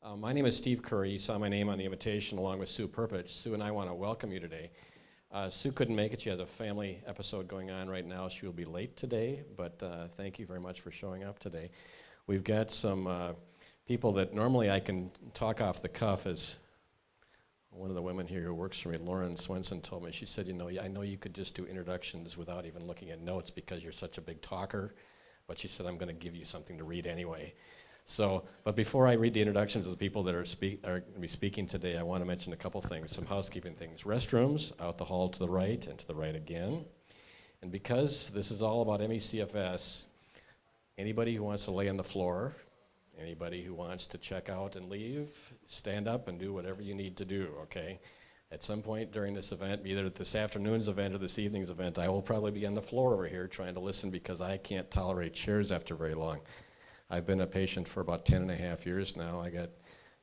My name is Steve Curry. You saw my name on the invitation along with Sue Perpich. Sue and I want to welcome you today. Sue couldn't make it. She has a family episode going on right now. She will be late today, but thank you very much for showing up today. We've got some people that normally I can talk off the cuff. As one of the women here who works for me, Lauren Swenson, told me, she said, you know, I know you could just do introductions without even looking at notes because you're such a big talker, but she said, I'm going to give you something to read anyway. So, but before I read the introductions of the people that are going to be speaking today, I want to mention a couple things, some housekeeping things. Restrooms out the hall to the right and to the right again. And because this is all about ME/CFS, anybody who wants to lay on the floor, anybody who wants to check out and leave, stand up and do whatever you need to do, okay? At some point during this event, either this afternoon's event or this evening's event, I will probably be on the floor over here trying to listen because I can't tolerate chairs after very long. I've been a patient for about 10 and a half years now. I got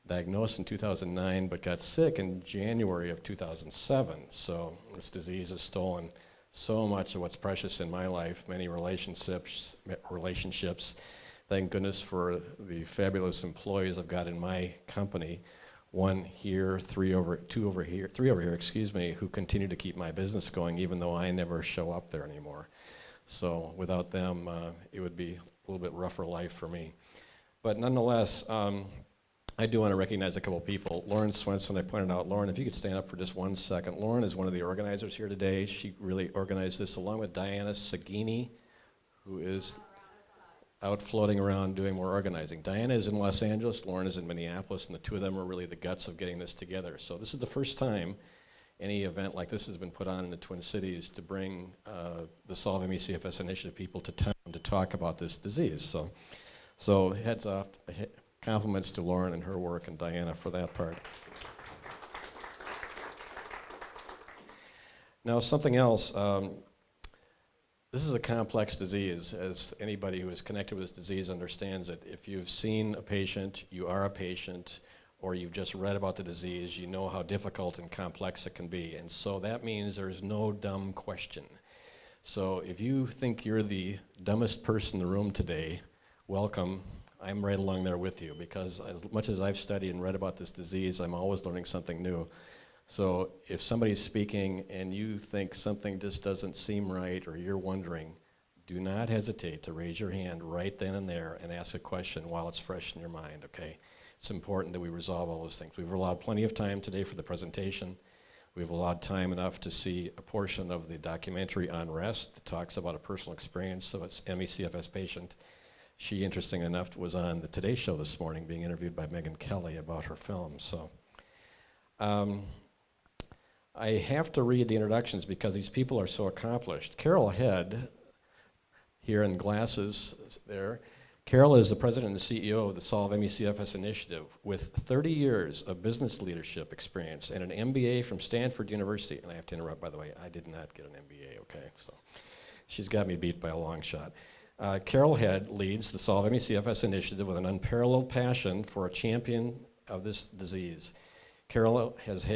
diagnosed in 2009, but got sick in January of 2007. So this disease has stolen so much of what's precious in my life, many relationships. Thank goodness for the fabulous employees I've got in my company. One here, three over here, who continue to keep my business going even though I never show up there anymore. So without them, it would be a little bit rougher life for me. But nonetheless, I do want to recognize a couple people. Lauren Swenson, I pointed out. Lauren, if you could stand up for just 1 second. Lauren is one of the organizers here today. She really organized this along with Diana Sagini, who is out floating around doing more organizing. Diana is in Los Angeles, Lauren is in Minneapolis, and the two of them are really the guts of getting this together. So this is the first time any event like this has been put on in the Twin Cities to bring the Solve ME/CFS initiative people to town to talk about this disease. So heads off, compliments to Lauren and her work and Diana for that part. Now something else, this is a complex disease, as anybody who is connected with this disease understands it. If you've seen a patient, you are a patient, or you've just read about the disease, you know how difficult and complex it can be. And so that means there's no dumb question. So if you think you're the dumbest person in the room today, welcome. I'm right along there with you, because as much as I've studied and read about this disease, I'm always learning something new. So if somebody's speaking and you think something just doesn't seem right, or you're wondering, do not hesitate to raise your hand right then and there and ask a question while it's fresh in your mind, okay? It's important that we resolve all those things. We've allowed plenty of time today for the presentation. We've allowed time enough to see a portion of the documentary on rest that talks about a personal experience of an ME/CFS patient. She, interesting enough, was on the Today Show this morning being interviewed by Megyn Kelly about her film. So I have to read the introductions because these people are so accomplished. Carol Head, here in glasses there. Carol is the president and the CEO of the Solve ME/CFS initiative with 30 years of business leadership experience and an MBA from Stanford University. And I have to interrupt, by the way, I did not get an MBA, okay? So she's got me beat by a long shot. Carol Head leads the Solve ME/CFS initiative with an unparalleled passion for a champion of this disease. Carol has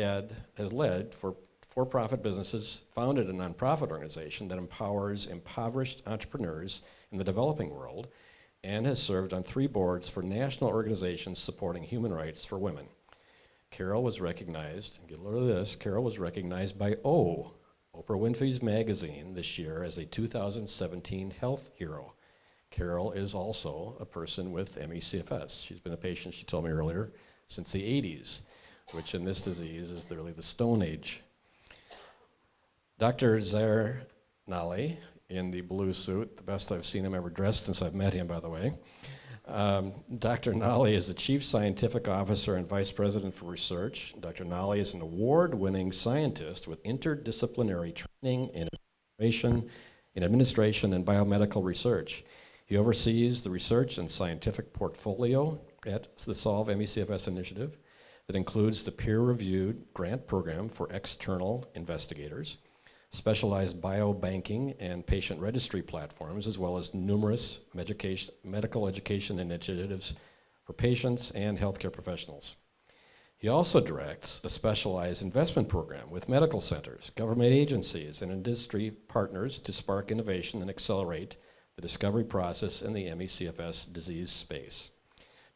led for-profit businesses, founded a nonprofit organization that empowers impoverished entrepreneurs in the developing world, and has served on 3 boards for national organizations supporting human rights for women. Carol was recognized, get a load of this, Carol was recognized by Oprah Winfrey's magazine this year as a 2017 health hero. Carol is also a person with ME/CFS. She's been a patient, she told me earlier, since the 80s, which in this disease is really the Stone Age. Dr. Zair Nali, in the blue suit, the best I've seen him ever dressed since I've met him, by the way. Dr. Nali is the Chief Scientific Officer and Vice President for Research. Dr. Nali is an award-winning scientist with interdisciplinary training in administration and biomedical research. He oversees the research and scientific portfolio at the Solve ME/CFS initiative that includes the peer-reviewed grant program for external investigators, specialized biobanking and patient registry platforms, as well as numerous medical education initiatives for patients and healthcare professionals. He also directs a specialized investment program with medical centers, government agencies, and industry partners to spark innovation and accelerate the discovery process in the ME/CFS disease space.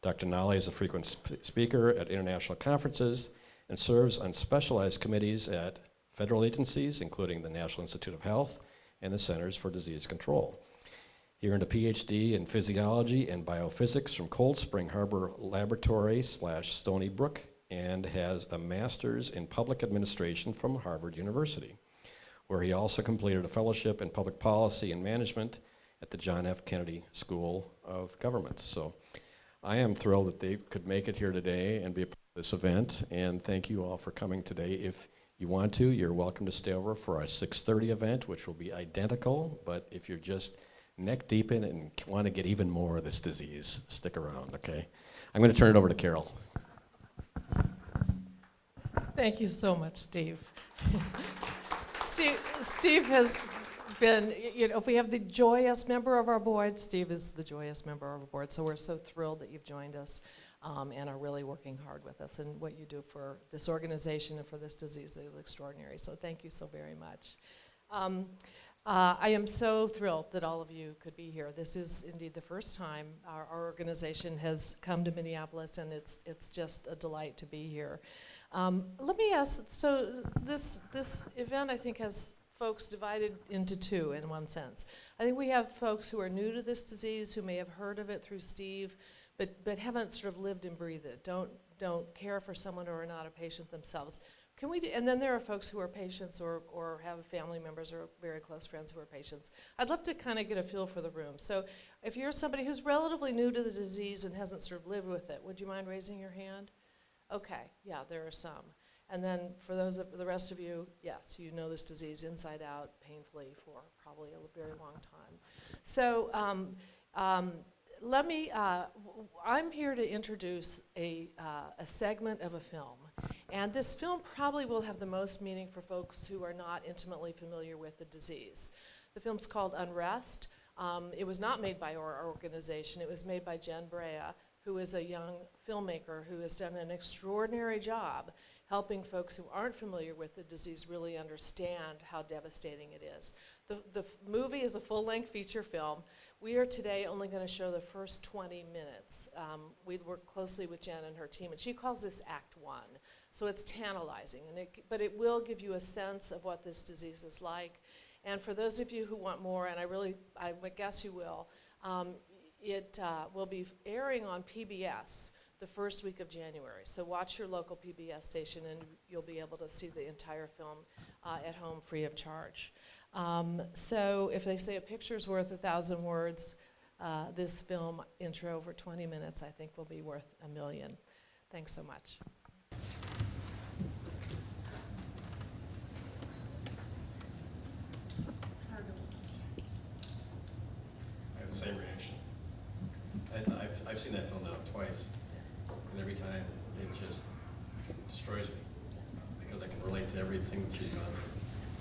Dr. Nally is a frequent speaker at international conferences and serves on specialized committees at federal agencies, including the National Institute of Health and the Centers for Disease Control. He earned a PhD in physiology and biophysics from Cold Spring Harbor Laboratory / Stony Brook, and has a master's in public administration from Harvard University, where he also completed a fellowship in public policy and management at the John F. Kennedy School of Government. So I am thrilled that they could make it here today and be a part of this event, and thank you all for coming today. If you want to, you're welcome to stay over for our 6:30 event, which will be identical, but if you're just neck deep in it and want to get even more of this disease, stick around, okay? I'm going to turn it over to Carol. Thank you so much, Steve. Steve has been, if we have the joyous member of our board, Steve is the joyous member of our board, so we're so thrilled that you've joined us and are really working hard with us, and what you do for this organization and for this disease is extraordinary, so thank you so very much. I am so thrilled that all of you could be here. This is indeed the first time our organization has come to Minneapolis, and it's just a delight to be here. Let me ask, so this event I think has folks divided into two in one sense. I think we have folks who are new to this disease, who may have heard of it through Steve, but haven't sort of lived and breathed it, don't care for someone who are not a patient themselves. Can we do, and then there are folks who are patients or have family members or very close friends who are patients. I'd love to kind of get a feel for the room. So if you're somebody who's relatively new to the disease and hasn't sort of lived with it, would you mind raising your hand? Okay, yeah, there are some. And then for those of the rest of you, yes, you know this disease inside out painfully for probably a very long time. So I'm here to introduce a segment of a film. And this film probably will have the most meaning for folks who are not intimately familiar with the disease. The film's called Unrest. It was not made by our organization. It was made by Jen Brea, who is a young filmmaker who has done an extraordinary job helping folks who aren't familiar with the disease really understand how devastating it is. The movie is a full-length feature film. We are today only going to show the first 20 minutes. We work closely with Jen and her team, and she calls this Act 1. So it's tantalizing, but it will give you a sense of what this disease is like. And for those of you who want more, and I would guess you will, it will be airing on PBS the first week of January. So watch your local PBS station and you'll be able to see the entire film at home free of charge. So if they say a picture's worth 1,000 words, this film intro for 20 minutes I think will be worth 1,000,000. Thanks so much. I have the same reaction. I've seen that film now twice, and every time it just destroys me because I can relate to everything she's gone through.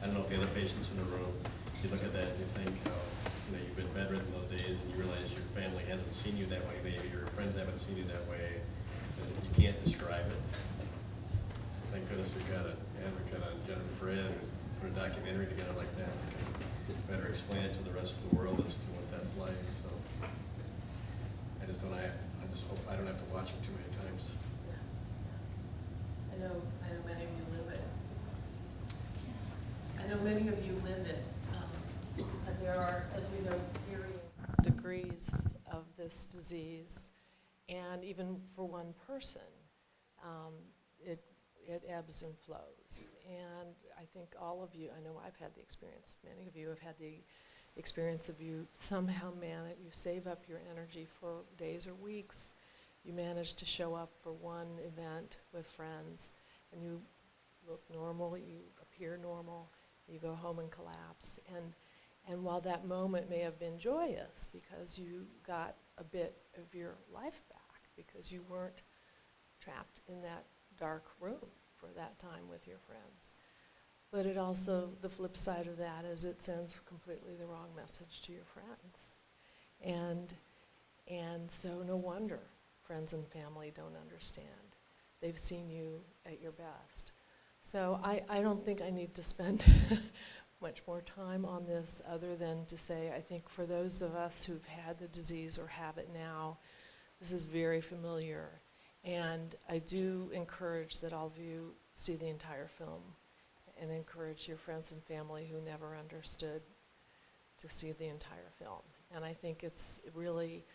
I don't know if the other patients in the room, you look at that and you think how you've been bedridden those days, and you realize your family hasn't seen you that way, maybe your friends haven't seen you that way, and you can't describe it. So thank goodness we've got an advocate on Jennifer Brea who's put a documentary together like that that can better explain it to the rest of the world as to what that's like. So I just hope I don't have to watch it too many times. I know many of you live it. I know many of you live it. And there are, as we know, varying degrees of this disease. And even for one person, it ebbs and flows. And I think all of you, I know I've had the experience, many of you have had the experience of you somehow manage, you save up your energy for days or weeks, you manage to show up for one event with friends, and you look normal, you appear normal, you go home and collapse. And while that moment may have been joyous because you got a bit of your life back, because you weren't trapped in that dark room for that time with your friends. But it also, the flip side of that is it sends completely the wrong message to your friends. And so no wonder friends and family don't understand. They've seen you at your best. So I don't think I need to spend much more time on this other than to say I think for those of us who've had the disease or have it now, This is very familiar, and I do encourage that all of you see the entire film and encourage your friends and family who never understood to see the entire film. And I think it's really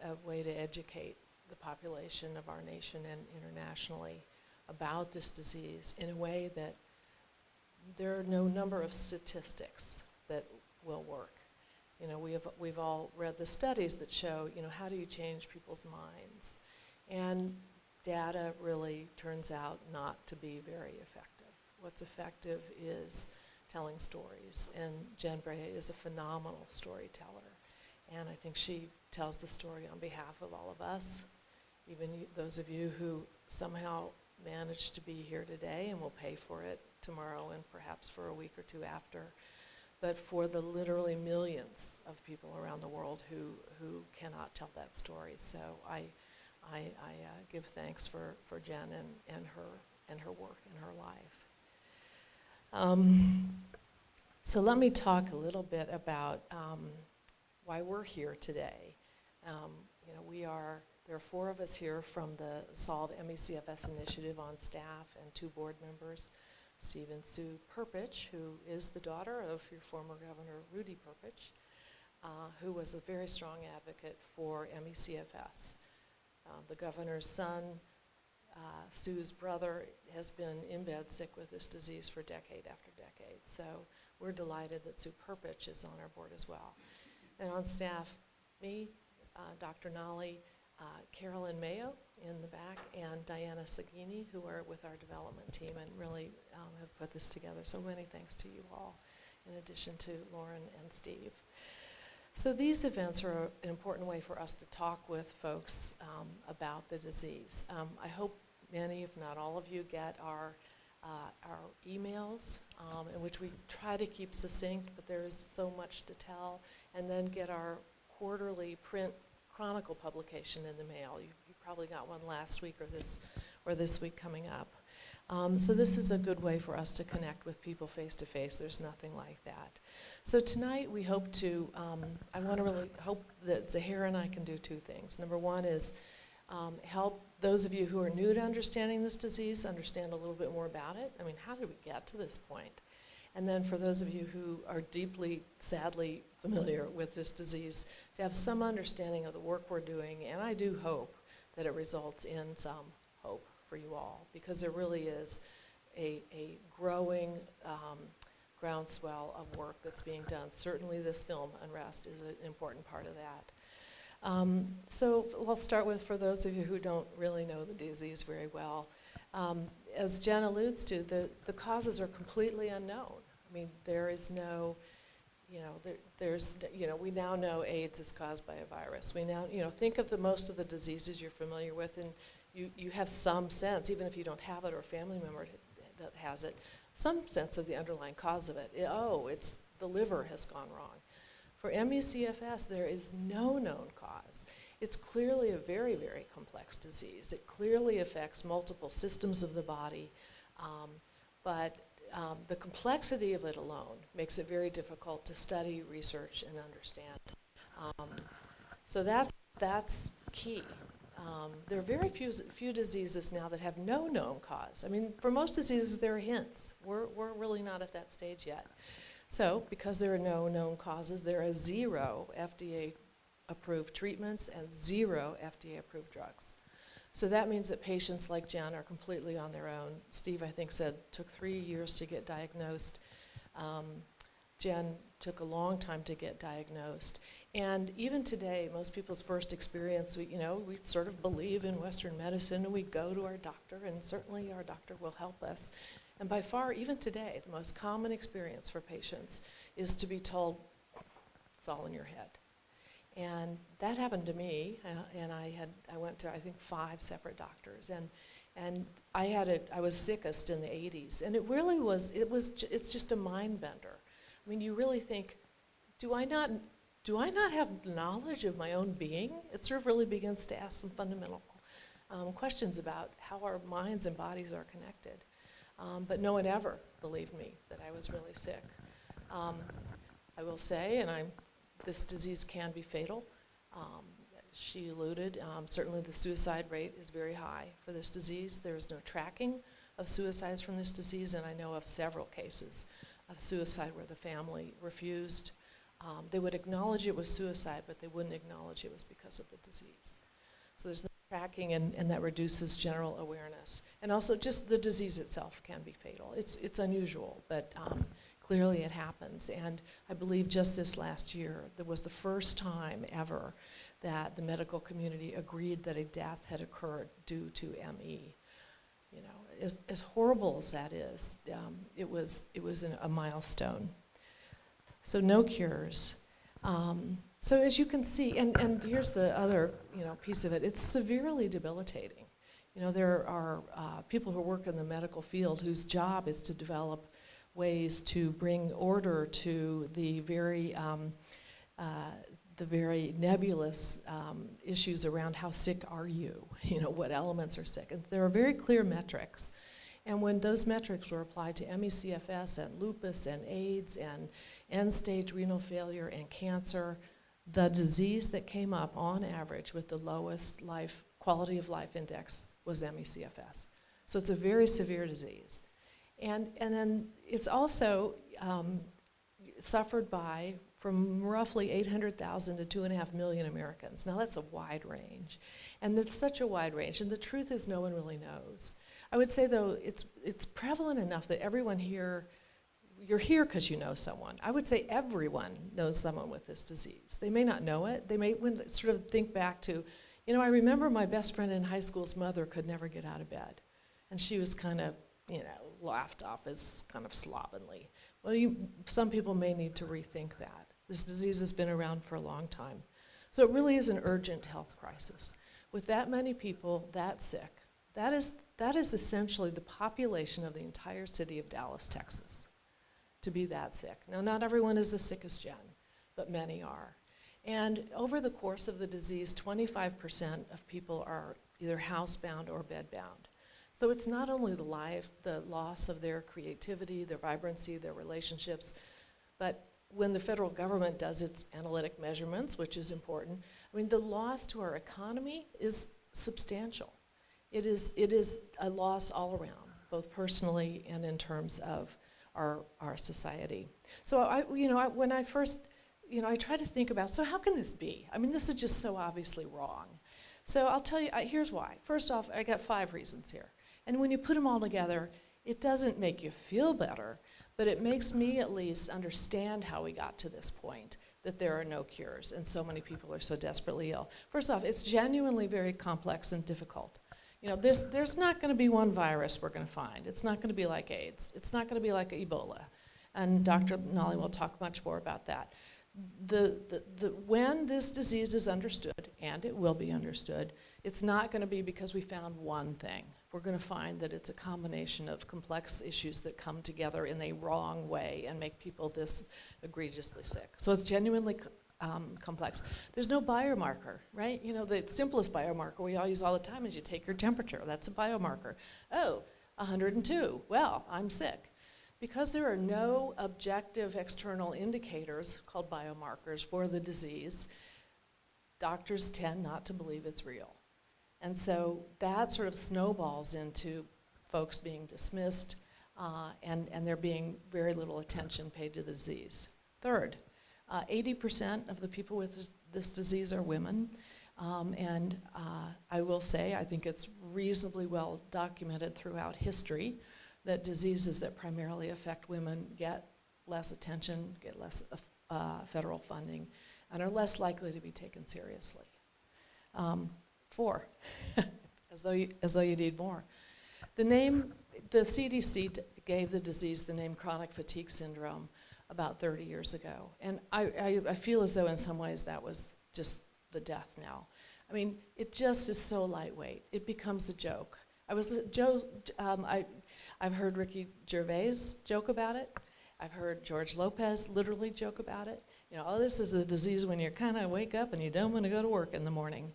a way to educate the population of our nation and internationally about this disease in a way that there are no number of statistics that will work. You know, we've all read the studies that show, you know, how do you change people's minds? And data really turns out not to be very effective. What's effective is telling stories, and Jen Brea is a phenomenal storyteller. And I think she tells the story on behalf of all of us, even those of you who somehow managed to be here today and will pay for it tomorrow and perhaps for a week or two after, but for the literally millions of people around the world who cannot tell that story. So I give thanks for Jen and her work and her life. So let me talk a little bit about why we're here today. You know, there are 4 of us here from the Solve ME/CFS initiative on staff and 2 board members, Steve and Sue Perpich, who is the daughter of your former governor, Rudy Perpich, who was a very strong advocate for ME/CFS. The governor's son, Sue's brother, has been in bed sick with this disease for decade after decade. So we're delighted that Sue Perpich is on our board as well. And on staff, me, Dr. Nolly, Carolyn Mayo in the back, and Diana Sagini, who are with our development team and really have put this together. So many thanks to you all, in addition to Lauren and Steve. So these events are an important way for us to talk with folks about the disease. I hope many, if not all of you, get our emails, in which we try to keep succinct, but there is so much to tell, and then get our quarterly print chronicle publication in the mail. You probably got one last week or this week coming up. So this is a good way for us to connect with people face to face. There's nothing like that. So tonight we hope to, I want to really hope that Zahira and I can do 2 things. Number 1 is help those of you who are new to understanding this disease understand a little bit more about it. I mean, how did we get to this point? And then for those of you who are deeply, sadly familiar with this disease, to have some understanding of the work we're doing, and I do hope that it results in some hope for you all, because there really is a growing groundswell of work that's being done. Certainly this film, Unrest, is an important part of that. So I'll start with, for those of you who don't really know the disease very well, as Jen alludes to, the causes are completely unknown. I mean, there is no, you know, we now know AIDS is caused by a virus. We now, think of most of the diseases you're familiar with, and you have some sense, even if you don't have it or a family member that has it, some sense of the underlying cause of it. It's the liver has gone wrong. For ME/CFS, there is no known cause. It's clearly a very, very complex disease. It clearly affects multiple systems of the body, but the complexity of it alone makes it very difficult to study, research, and understand. So that's key. There are very few diseases now that have no known cause. I mean, for most diseases, there are hints. We're really not at that stage yet. So because there are no known causes, there are 0 FDA-approved treatments and 0 FDA-approved drugs. So that means that patients like Jen are completely on their own. Steve, I think, said took 3 years to get diagnosed. Jen took a long time to get diagnosed. And even today, most people's first experience, we sort of believe in Western medicine, and we go to our doctor, and certainly our doctor will help us. And by far, even today, the most common experience for patients is to be told, it's all in your head. And that happened to me, and I went to, I think, 5 separate doctors, and I was sickest in the 80s, and it really was, it's just a mind bender. I mean, you really think, do I not have knowledge of my own being? It sort of really begins to ask some fundamental questions about how our minds and bodies are connected. But no one ever believed me that I was really sick. I will say, and this disease can be fatal. she alluded, certainly the suicide rate is very high for this disease. There is no tracking of suicides from this disease, and I know of several cases of suicide where the family refused. They would acknowledge it was suicide, but they wouldn't acknowledge it was because of the disease. So there's no tracking, and that reduces general awareness. And also just the disease itself can be fatal. It's unusual, but clearly it happens. And I believe just this last year, there was the first time ever that the medical community agreed that a death had occurred due to ME. You know, as horrible as that is, it was a milestone. So no cures. So as you can see, and here's the other piece of it, it's severely debilitating. You know, there are people who work in the medical field whose job is to develop ways to bring order to the very nebulous issues around how sick are you, what elements are sick. And there are very clear metrics. And when those metrics were applied to ME/CFS and lupus and AIDS and end-stage renal failure and cancer, the disease that came up on average with the lowest quality of life index was ME/CFS. So it's a very severe disease. And then it's also suffered by from roughly 800,000 to 2.5 million Americans. Now that's a wide range. And it's such a wide range. And the truth is no one really knows. I would say though, it's prevalent enough that everyone here, you're here because you know someone. I would say everyone knows someone with this disease. They may not know it. They may sort of think back to, I remember my best friend in high school's mother could never get out of bed. And she was kind of, laughed off as kind of slovenly. Well, some people may need to rethink that. This disease has been around for a long time. So it really is an urgent health crisis. With that many people that sick, that is essentially the population of the entire city of Dallas, Texas, to be that sick. Now, not everyone is as sick as Jen, but many are. And over the course of the disease, 25% of people are either housebound or bedbound. So it's not only the loss of their creativity, their vibrancy, their relationships, but when the federal government does its analytic measurements, which is important, the loss to our economy is substantial. It is a loss all around, both personally and in terms of our society. So when I first, I try to think about, so how can this be? This is just so obviously wrong. So I'll tell you, here's why. First off, I got 5 reasons here. And when you put them all together, it doesn't make you feel better, but it makes me at least understand how we got to this point, that there are no cures and so many people are so desperately ill. First off, it's genuinely very complex and difficult. There's not going to be one virus we're going to find. It's not going to be like AIDS. It's not going to be like Ebola. And Dr. Nolly will talk much more about that. When this disease is understood, and it will be understood, it's not going to be because we found one thing. We're going to find that it's a combination of complex issues that come together in a wrong way and make people this egregiously sick. So it's genuinely complex. There's no biomarker, right? The simplest biomarker we all use all the time is you take your temperature. That's a biomarker. Oh, 102. Well, I'm sick. Because there are no objective external indicators called biomarkers for the disease, doctors tend not to believe it's real. And so that sort of snowballs into folks being dismissed and there being very little attention paid to the disease. Third, 80% of the people with this disease are women. And I will say, I think it's reasonably well documented throughout history that diseases that primarily affect women get less attention, get less federal funding, and are less likely to be taken seriously. 4, as though you need more. The CDC gave the disease the name chronic fatigue syndrome about 30 years ago. And I feel as though in some ways that was just the death knell. It just is so lightweight. It becomes a joke. I've heard Ricky Gervais joke about it. I've heard George Lopez literally joke about it. This is a disease when you kind of wake up and you don't want to go to work in the morning.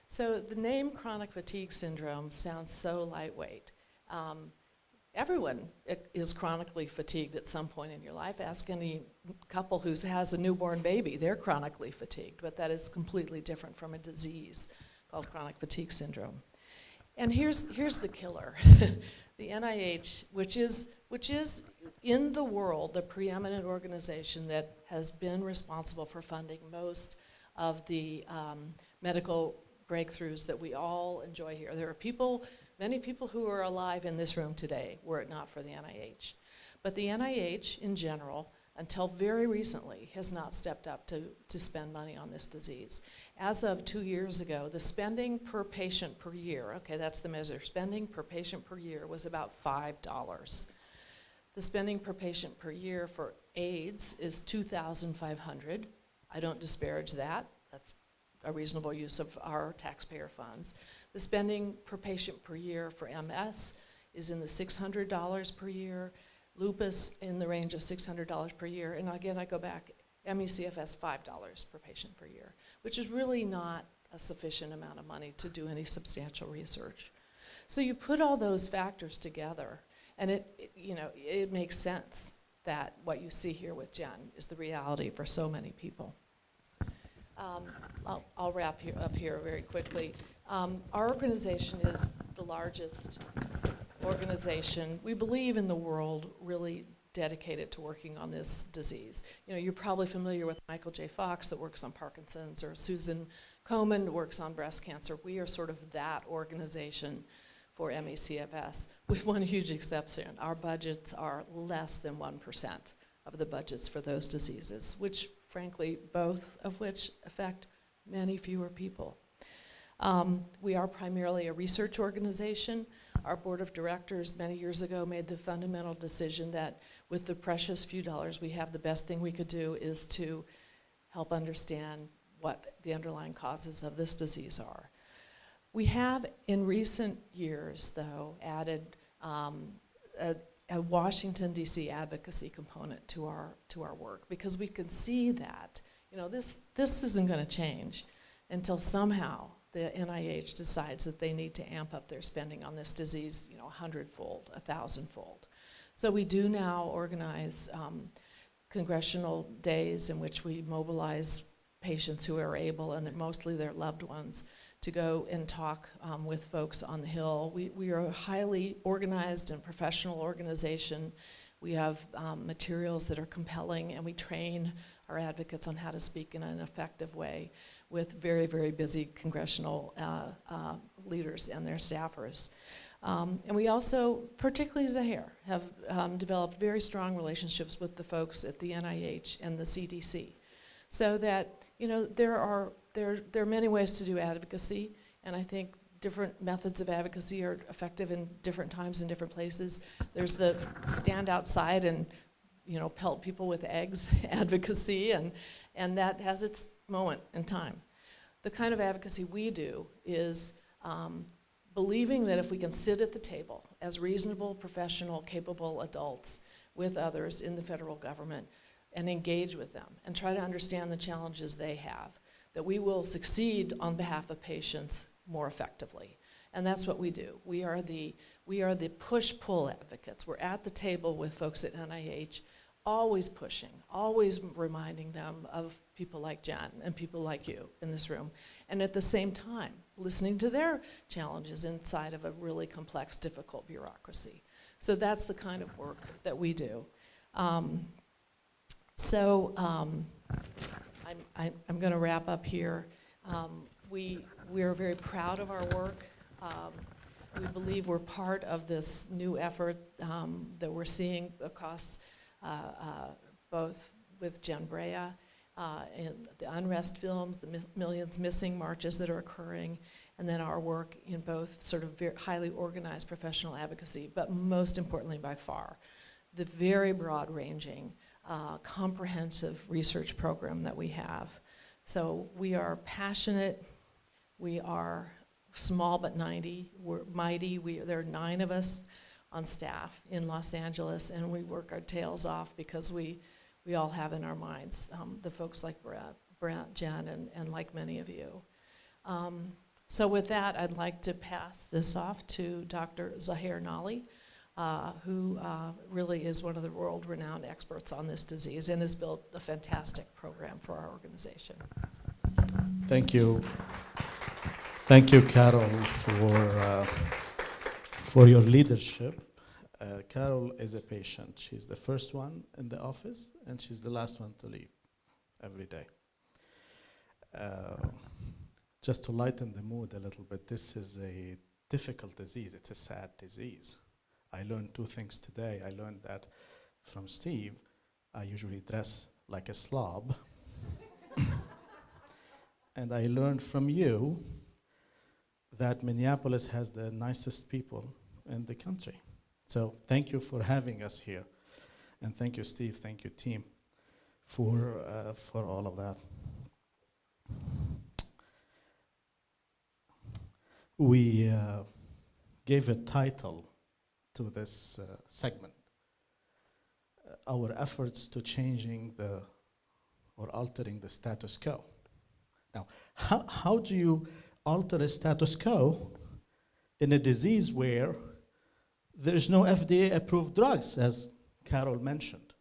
So the name chronic fatigue syndrome sounds so lightweight. everyone is chronically fatigued at some point in your life. Ask any couple who has a newborn baby, they're chronically fatigued, but that is completely different from a disease called chronic fatigue syndrome. And here's the killer. The NIH, which is in the world the preeminent organization that has been responsible for funding most of the medical breakthroughs that we all enjoy here. There are many people who are alive in this room today were it not for the NIH. But the NIH in general, until very recently, has not stepped up to spend money on this disease. As of 2 years ago, the spending per patient per year, okay, that's the measure, spending per patient per year was about $5. The spending per patient per year for AIDS is $2,500. I don't disparage that. That's a reasonable use of our taxpayer funds. The spending per patient per year for MS is in the $600 per year. Lupus in the range of $600 per year. And again, I go back, CFS $5 per patient per year, which is really not a sufficient amount of money to do any substantial research. So you put all those factors together, and it makes sense that what you see here with Jen is the reality for so many people. I'll wrap up here very quickly. Our organization is the largest organization, we believe, in the world really dedicated to working on this disease. You're probably familiar with Michael J. Fox that works on Parkinson's, or Susan Komen that works on breast cancer. We are sort of that organization for ME/CFS, with one huge exception. Our budgets are less than 1% of the budgets for those diseases, which frankly, both of which affect many fewer people. We are primarily a research organization. Our board of directors many years ago made the fundamental decision that with the precious few dollars we have, the best thing we could do is to help understand what the underlying causes of this disease are. We have, in recent years, though, added a Washington, D.C. advocacy component to our work, because we can see that this isn't going to change until somehow the NIH decides that they need to amp up their spending on this disease, 100-fold, 1,000-fold. So we do now organize congressional days in which we mobilize patients who are able, and mostly their loved ones, to go and talk with folks on the Hill. We are a highly organized and professional organization. We have materials that are compelling, and we train our advocates on how to speak in an effective way with very, very busy congressional leaders and their staffers. And we also, particularly Zahir, have developed very strong relationships with the folks at the NIH and the CDC, so that there are many ways to do advocacy, and I think different methods of advocacy are effective in different times and different places. There's the stand outside and pelt people with eggs advocacy, and that has its moment in time. The kind of advocacy we do is believing that if we can sit at the table as reasonable, professional, capable adults with others in the federal government and engage with them and try to understand the challenges they have, that we will succeed on behalf of patients more effectively. And that's what we do. We are the push-pull advocates. We're at the table with folks at NIH, always pushing, always reminding them of people like Jen and people like you in this room, and at the same time, listening to their challenges inside of a really complex, difficult bureaucracy. So that's the kind of work that we do. I'm going to wrap up here. We are very proud of our work. We believe we're part of this new effort that we're seeing across both with Jen Brea and the Unrest films, the Millions Missing marches that are occurring, and then our work in both sort of very highly organized professional advocacy, but most importantly by far, the very broad-ranging, comprehensive research program that we have. So we are passionate, we are small but mighty. There are 9 of us on staff in Los Angeles, and we work our tails off because we all have in our minds the folks like Brent, Jen, and like many of you. So with that, I'd like to pass this off to Dr. Zahir Nali, who really is one of the world-renowned experts on this disease and has built a fantastic program for our organization. Thank you. Thank you, Carol, for your leadership. Carol is a patient. She's the first one in the office, and she's the last one to leave every day. Just to lighten the mood a little bit, this is a difficult disease. It's a sad disease. I learned two things today. I learned that from Steve, I usually dress like a slob. And I learned from you that Minneapolis has the nicest people in the country. So thank you for having us here. And thank you, Steve. Thank you, team, for all of that. We gave a title to this segment, our efforts to changing or altering the status quo. Now, how do you alter a status quo in a disease where there is no FDA-approved drugs, as Carol mentioned?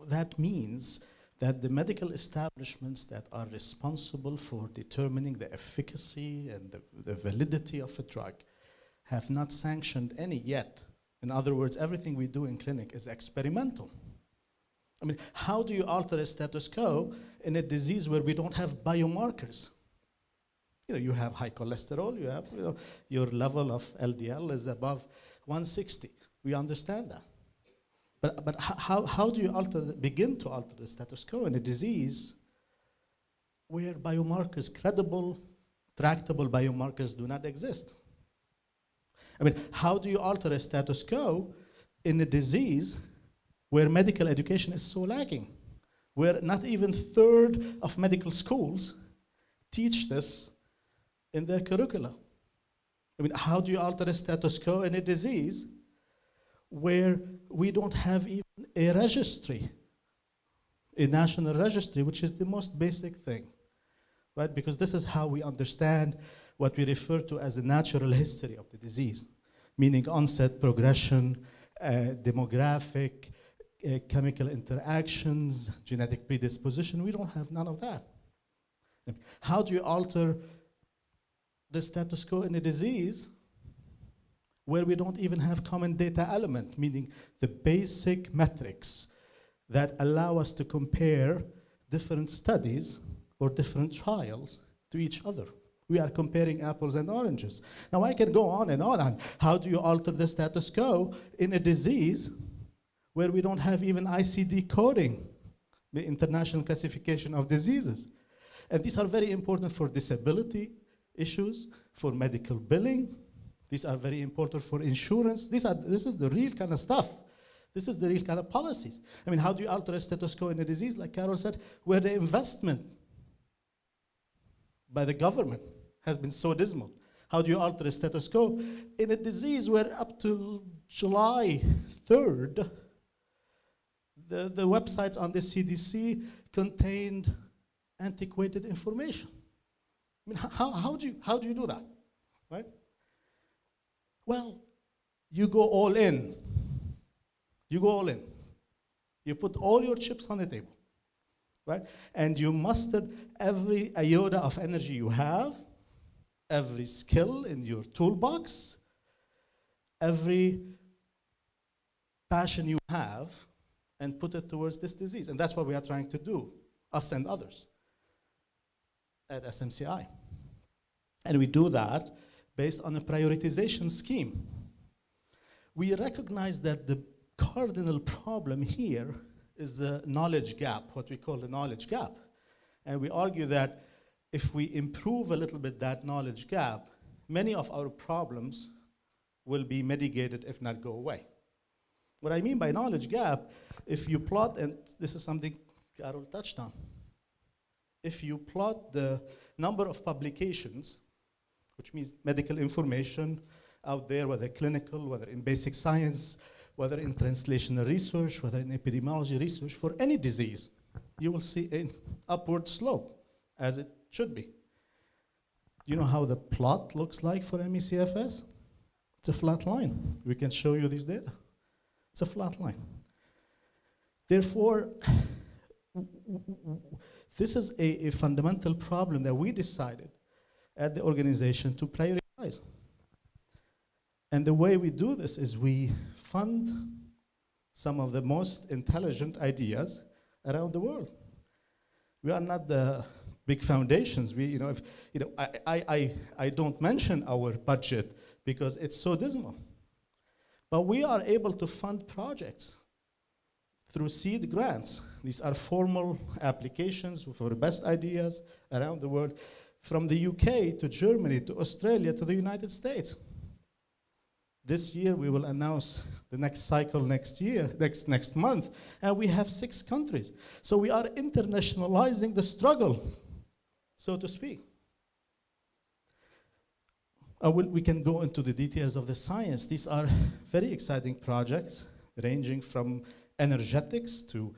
That means that the medical establishments that are responsible for determining the efficacy and the validity of a drug have not sanctioned any yet. In other words, everything we do in clinic is experimental. I mean, how do you alter a status quo in a disease where we don't have biomarkers? You have high cholesterol, you have, your level of LDL is above 160. We understand that. But how do you begin to alter the status quo in a disease where biomarkers, credible, tractable biomarkers do not exist? I mean, how do you alter a status quo in a disease where medical education is so lacking, where not even a third of medical schools teach this in their curricula? I mean, how do you alter a status quo in a disease where we don't have even a registry, a national registry, which is the most basic thing, right? Because this is how we understand what we refer to as the natural history of the disease, meaning onset, progression, demographic, chemical interactions, genetic predisposition. We don't have none of that. How do you alter the status quo in a disease where we don't even have common data element, meaning the basic metrics that allow us to compare different studies or different trials to each other? We are comparing apples and oranges. Now I can go on and on. How do you alter the status quo in a disease where we don't have even ICD coding, the International Classification of Diseases? And these are very important for disability issues, for medical billing. These are very important for insurance. This is the real kind of stuff. This is the real kind of policies. I mean, how do you alter a status quo in a disease, like Carol said, where the investment by the government has been so dismal? How do you alter a status quo in a disease where up to July 3rd, the websites on the CDC contained antiquated information? I mean, how do you do that, right? Well, you go all in. You go all in. You put all your chips on the table, right? And you muster every iota of energy you have, every skill in your toolbox, every passion you have, and put it towards this disease. And that's what we are trying to do, us and others, at SMCI. And we do that based on a prioritization scheme. We recognize that the cardinal problem here is the knowledge gap, what we call the knowledge gap. And we argue that if we improve a little bit that knowledge gap, many of our problems will be mitigated, if not go away. What I mean by knowledge gap, if you plot, and this is something Carol touched on, if you plot the number of publications, which means medical information out there, whether clinical, whether in basic science, whether in translational research, whether in epidemiology research, for any disease, you will see an upward slope, as it should be. Do you know how the plot looks like for ME/CFS? It's a flat line. We can show you these data. It's a flat line. Therefore, this is a fundamental problem that we decided at the organization to prioritize. And the way we do this is we fund some of the most intelligent ideas around the world. We are not the big foundations. We, I don't mention our budget because it's so dismal. But we are able to fund projects through seed grants. These are formal applications for the best ideas around the world, from the UK to Germany to Australia to the United States. This year we will announce the next cycle next month, and we have 6 countries. So we are internationalizing the struggle, so to speak. We can go into the details of the science. These are very exciting projects, ranging from energetics to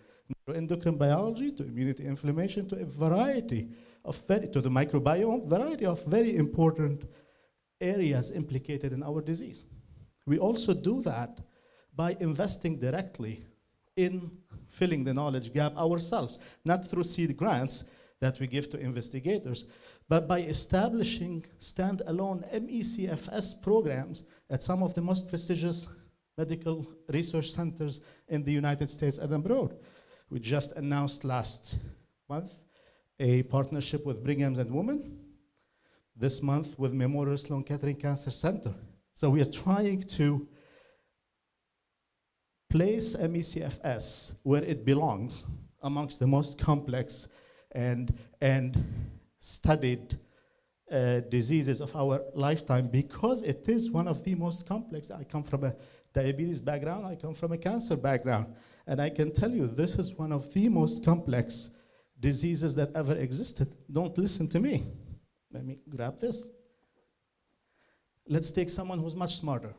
neuroendocrine biology to immunity inflammation to a variety of to the microbiome, variety of very important areas implicated in our disease. We also do that by investing directly in filling the knowledge gap ourselves, not through seed grants that we give to investigators, but by establishing standalone MECFS programs at some of the most prestigious medical research centers in the United States and abroad. We just announced last month a partnership with Brigham and Women, this month with Memorial Sloan Kettering Cancer Center. So we are trying to place MECFS where it belongs, amongst the most complex and studied diseases of our lifetime, because it is one of the most complex. I come from a diabetes background, I come from a cancer background, and I can tell you this is one of the most complex diseases that ever existed. Don't listen to me. Let me grab this. Let's take someone who's much smarter,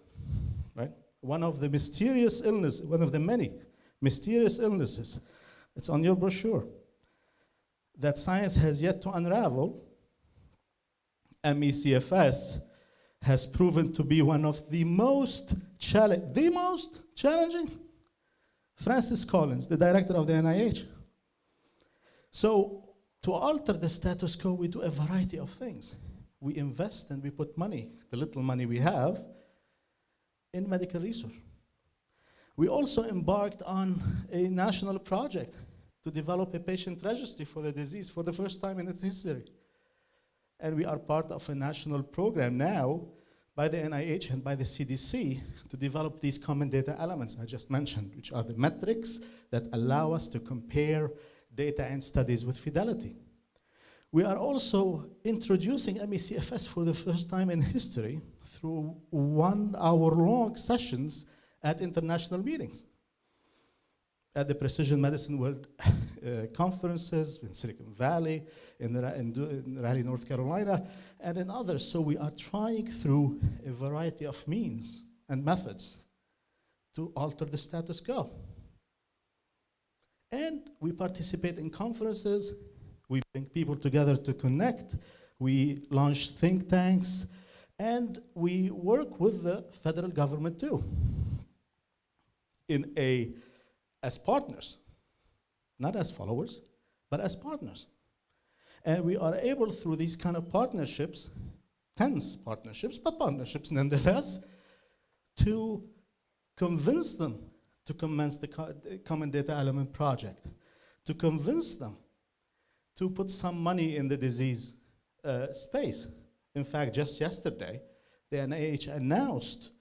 right? One of the mysterious illnesses, one of the many mysterious illnesses, it's on your brochure, that science has yet to unravel. MECFS has proven to be one of the most challenging. Francis Collins, the director of the NIH. So to alter the status quo, we do a variety of things. We invest and we put money, the little money we have, in medical research. We also embarked on a national project to develop a patient registry for the disease for the first time in its history. And we are part of a national program now by the NIH and by the CDC to develop these common data elements I just mentioned, which are the metrics that allow us to compare data and studies with fidelity. We are also introducing MECFS for the first time in history through 1-hour-long sessions at international meetings, at the Precision Medicine World conferences in Silicon Valley, in Raleigh, North Carolina, and in others. So we are trying through a variety of means and methods to alter the status quo. And we participate in conferences. We bring people together to connect. We launch think tanks. And we work with the federal government too, as partners, not as followers, but as partners. And we are able, through these kind of partnerships, tense partnerships, but partnerships nonetheless, to convince them to commence the Common Data Element project, to convince them to put some money in the disease space. In fact, just yesterday, the NIH announced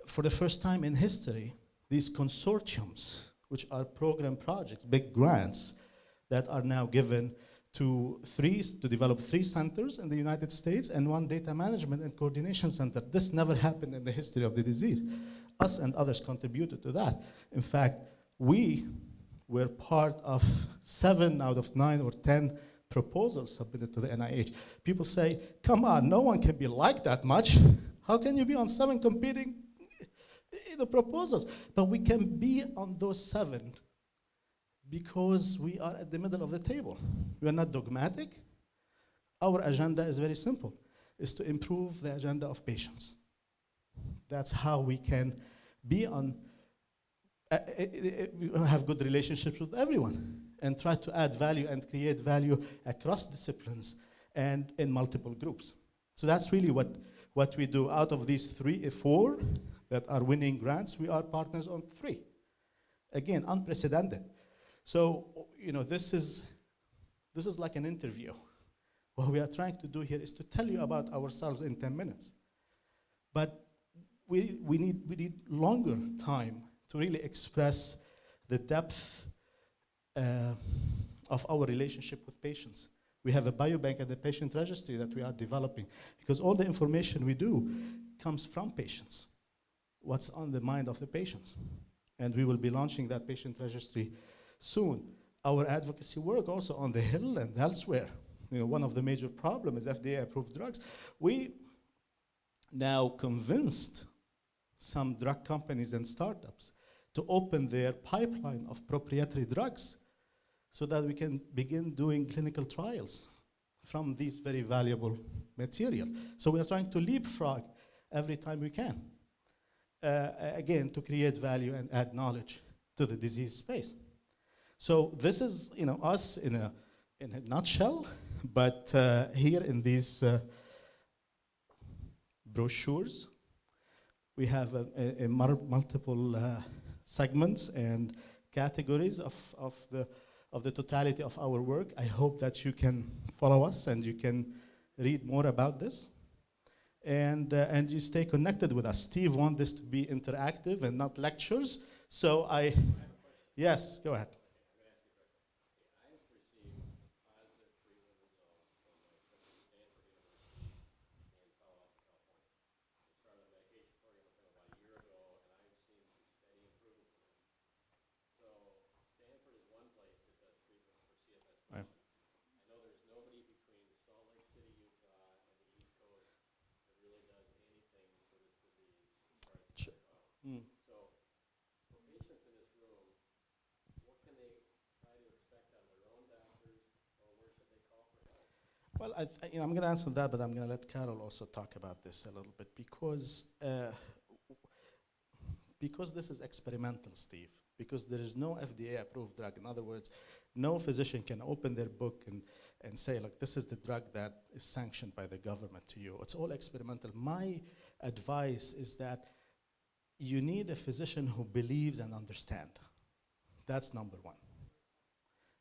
for the first time in history, these consortiums, which are program projects, big grants, that are now given to develop 3 centers in the United States and 1 data management and coordination center. This never happened in the history of the disease. Us and others contributed to that. In fact, we were part of 7 out of 9 or 10 proposals submitted to the NIH. People say, come on, no one can be like that much. How can you be on 7 competing proposals? But we can be on those 7 because we are at the middle of the table. We are not dogmatic. Our agenda is very simple. It's to improve the agenda of patients. That's how we can be have good relationships with everyone and try to add value and create value across disciplines and in multiple groups. So that's really what we do. Out of these 4 that are winning grants, we are partners on 3. Again, unprecedented. So, this is like an interview. What we are trying to do here is to tell you about ourselves in 10 minutes. But we need longer time to really express the depth of our relationship with patients. We have a biobank and a patient registry that we are developing, because all the information we do comes from patients, what's on the mind of the patients. And we will be launching that patient registry soon. Our advocacy work also on the Hill and elsewhere. One of the major problems is FDA-approved drugs. We now convinced some drug companies and startups to open their pipeline of proprietary drugs so that we can begin doing clinical trials from these very valuable material. So we are trying to leapfrog every time we can, again, to create value and add knowledge to the disease space. So this is, us in a nutshell, but here in these brochures, we have multiple segments and categories of the totality of our work. I hope that you can follow us and you can read more about this. And you stay connected with us. Steve wants this to be interactive and not lectures. So yes, go ahead. Mm. So, for patients in this room, what can they try to expect out of their own doctors, or where should they call for help? Well, I'm going to answer that, but I'm going to let Carol also talk about this a little bit, because this is experimental, Steve. Because there is no FDA-approved drug. In other words, no physician can open their book and say, look, this is the drug that is sanctioned by the government to you. It's all experimental. My advice is that you need a physician who believes and understands. That's number one.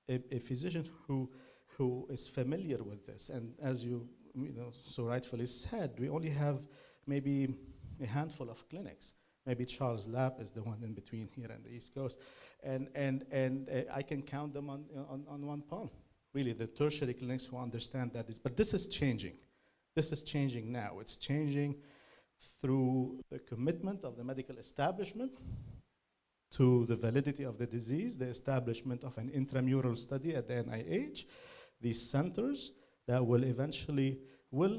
A physician who is familiar with this, and as you so rightfully said, we only have maybe a handful of clinics. Maybe Charles Lab is the one in between here and the East Coast, and I can count them on one palm. Really, the tertiary clinics who understand that but this is changing. This is changing now. It's changing through the commitment of the medical establishment to the validity of the disease, the establishment of an intramural study at the NIH, these centers that will eventually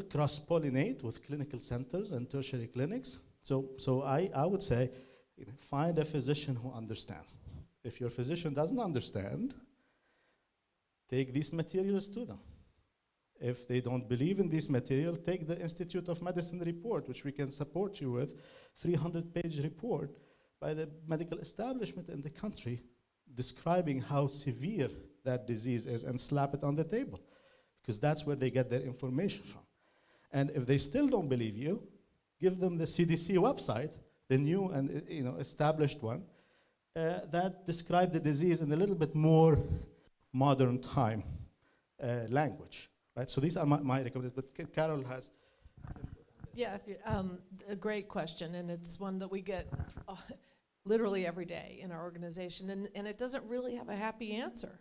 cross-pollinate with clinical centers and tertiary clinics. So I would say, find a physician who understands. If your physician doesn't understand, take these materials to them. If they don't believe in these materials, take the Institute of Medicine report, which we can support you with, 300-page report by the medical establishment in the country describing how severe that disease is, and slap it on the table, because that's where they get their information from. And if they still don't believe you, give them the CDC website, the new and established one, that describe the disease in a little bit more modern time language. Right, so these are my recommendations, but Carol has. Yeah, a great question, and it's one that we get literally every day in our organization, and it doesn't really have a happy answer.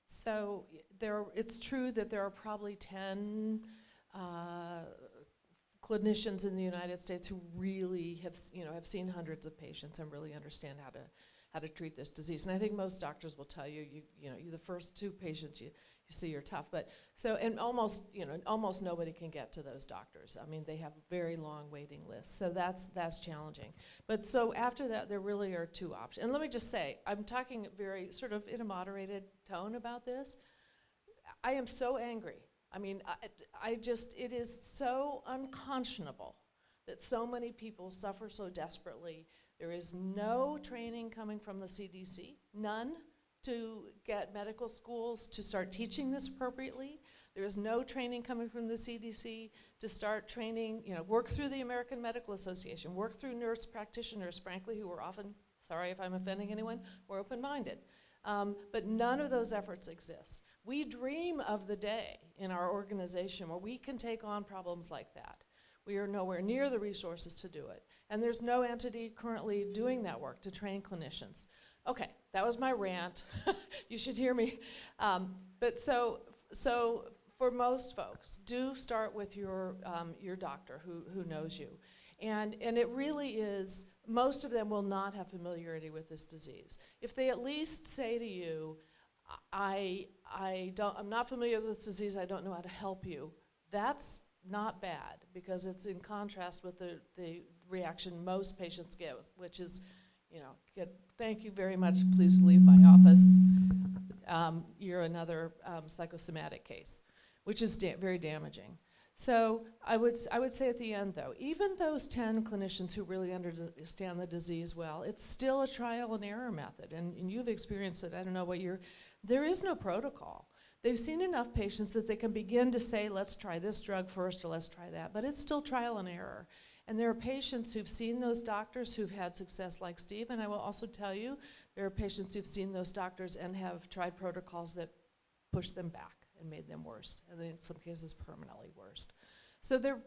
So it's true that there are probably 10 clinicians in the United States who really have seen hundreds of patients and really understand how to treat this disease. And I think most doctors will tell you, the first 2 patients you see are tough. But almost nobody can get to those doctors. I mean, they have very long waiting lists. So that's challenging. But so after that, there really are 2 options. And let me just say, I'm talking very sort of in a moderated tone about this. I am so angry. I mean, it is so unconscionable that so many people suffer so desperately. There is no training coming from the CDC, none, to get medical schools to start teaching this appropriately. There is no training coming from the CDC to start training, work through the American Medical Association, work through nurse practitioners, frankly, who are often, sorry if I'm offending anyone, we're open-minded. But none of those efforts exist. We dream of the day in our organization where we can take on problems like that. We are nowhere near the resources to do it. And there's no entity currently doing that work to train clinicians. Okay, that was my rant. You should hear me. But so for most folks, do start with your doctor who knows you. And it really is, most of them will not have familiarity with this disease. If they at least say to you, I'm not familiar with this disease, I don't know how to help you, that's not bad, because it's in contrast with the reaction most patients get, which is, thank you very much, please leave my office. You're another psychosomatic case, which is very damaging. So I would say at the end, though, even those 10 clinicians who really understand the disease well, it's still a trial and error method, and you've experienced it. I don't know there is no protocol. They've seen enough patients that they can begin to say, let's try this drug first, or let's try that, but it's still trial and error. And there are patients who've seen those doctors who've had success like Steve, and I will also tell you, there are patients who've seen those doctors and have tried protocols that push them back and made them worse, and in some cases permanently worse. So there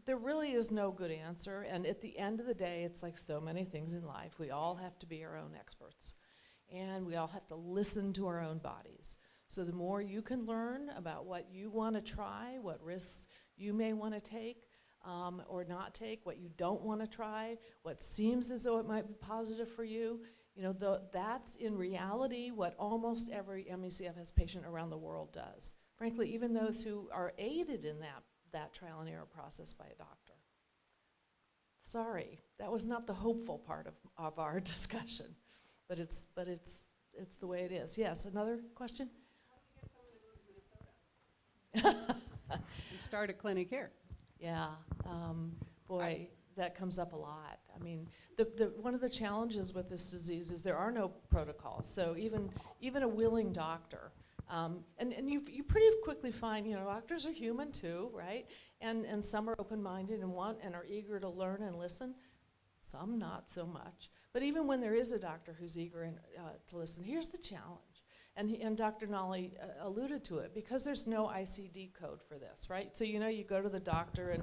really is no good answer, and at the end of the day, it's like so many things in life. We all have to be our own experts, and we all have to listen to our own bodies. So the more you can learn about what you want to try, what risks you may want to take or not take, what you don't want to try, what seems as though it might be positive for you, that's in reality what almost every ME/CFS patient around the world does. Frankly, even those who are aided in that trial and error process by a doctor. Sorry, that was not the hopeful part of our discussion, but it's the way it is. Yes, another question? And start a clinic here. Yeah, boy, that comes up a lot. I mean, one of the challenges with this disease is there are no protocols. So even a willing doctor, and you pretty quickly find, doctors are human too, right? And some are open-minded and are eager to learn and listen. Some not so much. But even when there is a doctor who's eager to listen, here's the challenge. And Dr. Nolly alluded to it, because there's no ICD code for this, right? So you go to the doctor, and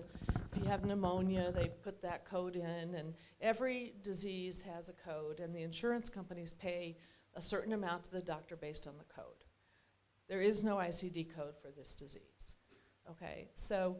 if you have pneumonia, they put that code in, and every disease has a code, and the insurance companies pay a certain amount to the doctor based on the code. There is no ICD code for this disease, okay? So,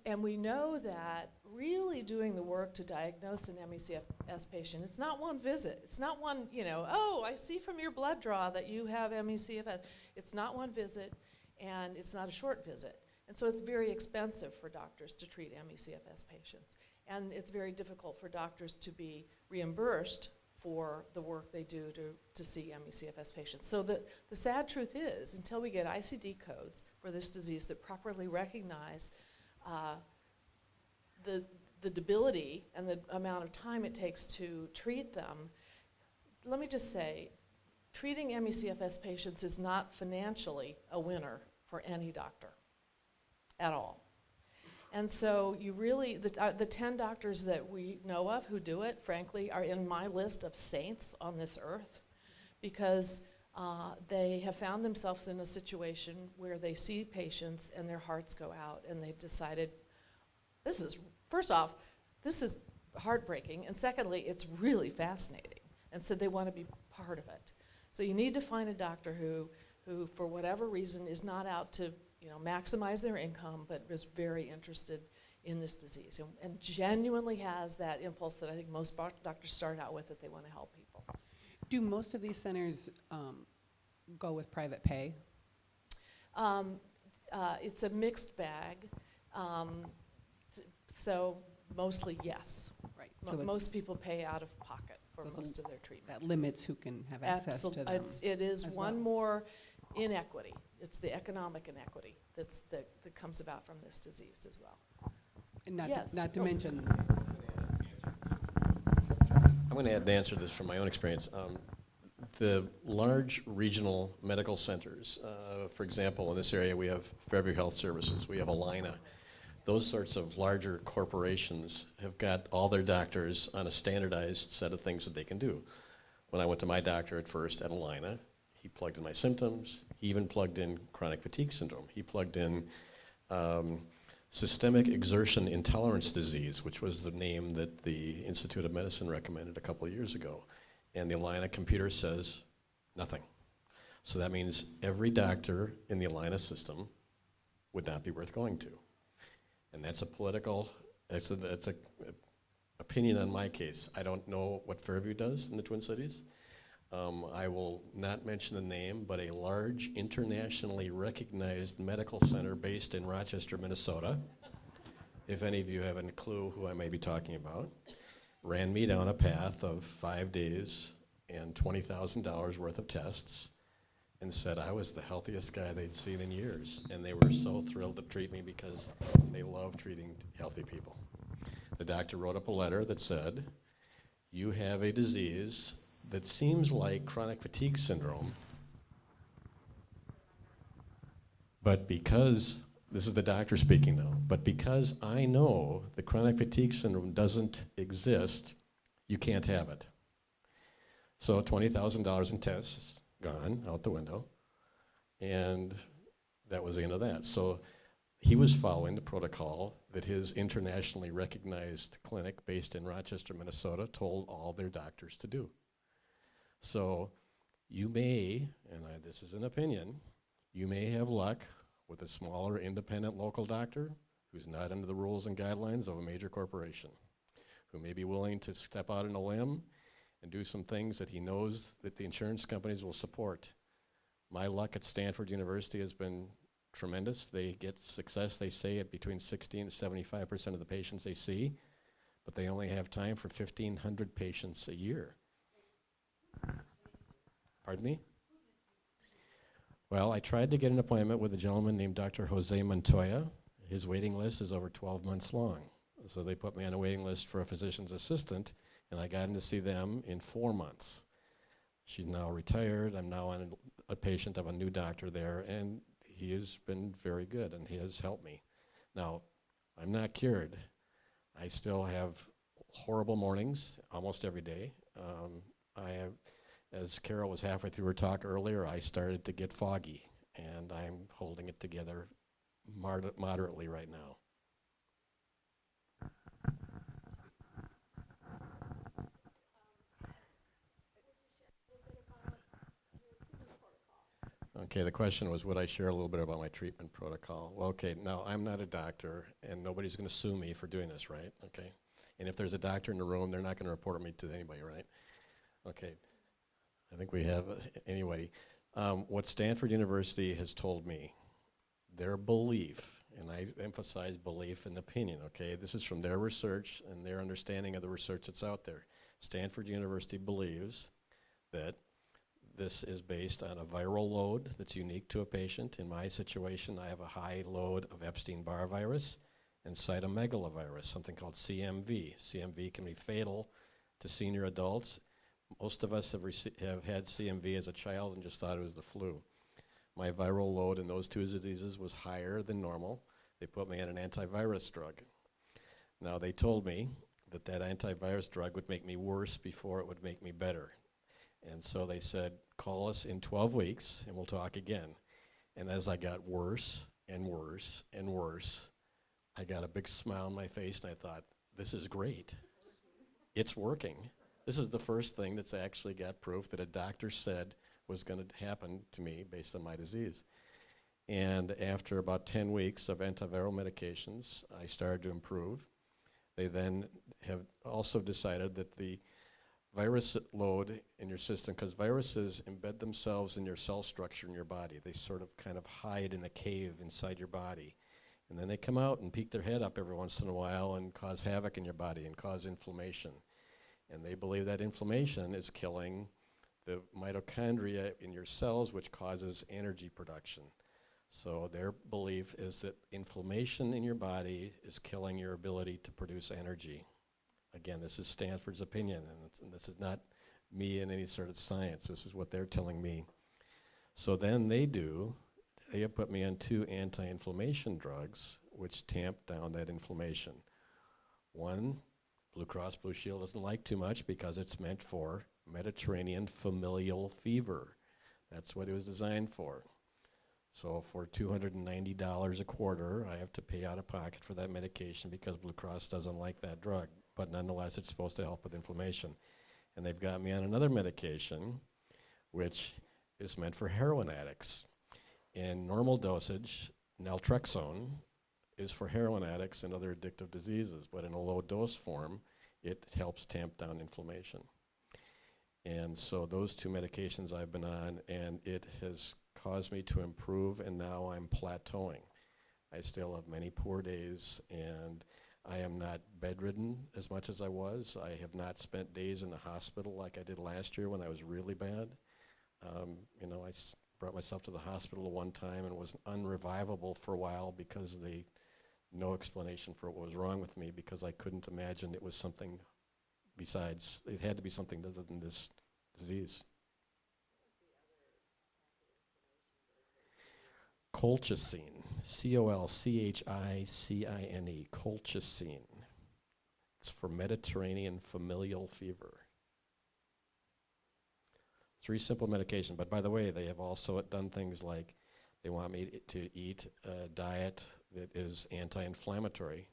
and we know that really doing the work to diagnose an ME/CFS patient, it's not one visit. It's not one, oh, I see from your blood draw that you have ME/CFS. It's not one visit, and it's not a short visit. And so it's very expensive for doctors to treat ME/CFS patients. And it's very difficult for doctors to be reimbursed for the work they do to see ME/CFS patients. So the sad truth is, until we get ICD codes for this disease that properly recognize the debility and the amount of time it takes to treat them, let me just say, treating ME/CFS patients is not financially a winner for any doctor at all. And so you really, the 10 doctors that we know of who do it, frankly, are in my list of saints on this earth, because they have found themselves in a situation where they see patients and their hearts go out, and they've decided, first off, this is heartbreaking, and secondly, it's really fascinating, and so they want to be part of it. So you need to find a doctor who for whatever reason, is not out to maximize their income, but is very interested in this disease, and genuinely has that impulse that I think most doctors start out with, that they want to help people. Do most of these centers go with private pay? It's a mixed bag. So mostly yes. Right. Most people pay out of pocket for most of their treatment. That limits who can have access to them. It is one well. more inequity. It's the economic inequity that comes about from this disease as well. And Yes. not to mention I'm going to add an answer to this from my own experience. The large regional medical centers, for example, in this area we have Fairview Health Services, we have Allina. Those sorts of larger corporations have got all their doctors on a standardized set of things that they can do. When I went to my doctor at first at Allina, he plugged in my symptoms. He even plugged in chronic fatigue syndrome. He plugged in systemic exertion intolerance disease, which was the name that the Institute of Medicine recommended a couple of years ago. And the Allina computer says nothing. So that means every doctor in the Allina system would not be worth going to. And that's a political, that's a opinion on my case. I don't know what Fairview does in the Twin Cities. I will not mention the name, but a large internationally recognized medical center based in Rochester, Minnesota, if any of you have any clue who I may be talking about, ran me down a path of 5 days and $20,000 worth of tests and said I was the healthiest guy they'd seen in years. And they were so thrilled to treat me because they love treating healthy people. The doctor wrote up a letter that said, you have a disease that seems like chronic fatigue syndrome, but because, this is the doctor speaking now, but because I know the chronic fatigue syndrome doesn't exist, you can't have it. So $20,000 in tests, gone, out the window, and that was the end of that. So he was following the protocol that his internationally recognized clinic based in Rochester, Minnesota told all their doctors to do. So you may, and this is an opinion, you may have luck with a smaller independent local doctor who's not under the rules and guidelines of a major corporation, who may be willing to step out on a limb and do some things that he knows that the insurance companies will support. My luck at Stanford University has been tremendous. They get success, they say, at between 60 and 75% of the patients they see, but they only have time for 1,500 patients a year. Pardon me? Well, I tried to get an appointment with a gentleman named Dr. Jose Montoya. His waiting list is over 12 months long. So they put me on a waiting list for a physician's assistant, and I got in to see them in 4 months. She's now retired. I'm now a patient of a new doctor there, and he has been very good, and he has helped me. Now, I'm not cured. I still have horrible mornings almost every day. I have, as Carol was halfway through her talk earlier, I started to get foggy, and I'm holding it together moderately right now. Okay, the question was, would I share a little bit about my treatment protocol? Well, okay, now I'm not a doctor, and nobody's going to sue me for doing this, right? Okay, and if there's a doctor in the room, they're not going to report me to anybody, right? Okay, I think we have, anyway. What Stanford University has told me, their belief, and I emphasize belief and opinion, okay? This is from their research and their understanding of the research that's out there. Stanford University believes that this is based on a viral load that's unique to a patient. In my situation, I have a high load of Epstein-Barr virus and cytomegalovirus, something called CMV. CMV can be fatal to senior adults. Most of us have had CMV as a child and just thought it was the flu. My viral load in those two diseases was higher than normal. They put me on an antivirus drug. Now, they told me that that antivirus drug would make me worse before it would make me better. And so they said, call us in 12 weeks and we'll talk again. And as I got worse and worse and worse, I got a big smile on my face and I thought, this is great. It's working. This is the first thing that's actually got proof that a doctor said was going to happen to me based on my disease. And after about 10 weeks of antiviral medications, I started to improve. They then have also decided that the virus load in your system, because viruses embed themselves in your cell structure in your body. They sort of kind of hide in a cave inside your body. And then they come out and peek their head up every once in a while and cause havoc in your body and cause inflammation. And they believe that inflammation is killing the mitochondria in your cells, which causes energy production. So their belief is that inflammation in your body is killing your ability to produce energy. Again, this is Stanford's opinion, and this is not me in any sort of science. This is what they're telling me. So then they have put me on 2 anti-inflammation drugs, which tamp down that inflammation. One, Blue Cross Blue Shield doesn't like too much because it's meant for Mediterranean familial fever. That's what it was designed for. So for $290 a quarter, I have to pay out of pocket for that medication because Blue Cross doesn't like that drug. But nonetheless, it's supposed to help with inflammation. And they've got me on another medication, which is meant for heroin addicts. In normal dosage, naltrexone is for heroin addicts and other addictive diseases, but in a low dose form, it helps tamp down inflammation. And so those 2 medications I've been on, and it has caused me to improve, and now I'm plateauing. I still have many poor days, and I am not bedridden as much as I was. I have not spent days in the hospital like I did last year when I was really bad. You know, I brought myself to the hospital one time and was unrevivable for a while because no explanation for what was wrong with me, because I couldn't imagine it was something besides, it had to be something other than this disease. Colchicine, C-O-L-C-H-I-C-I-N-E, colchicine. It's for Mediterranean familial fever. 3 simple medications, but by the way, they have also done things like they want me to eat a diet that is anti-inflammatory.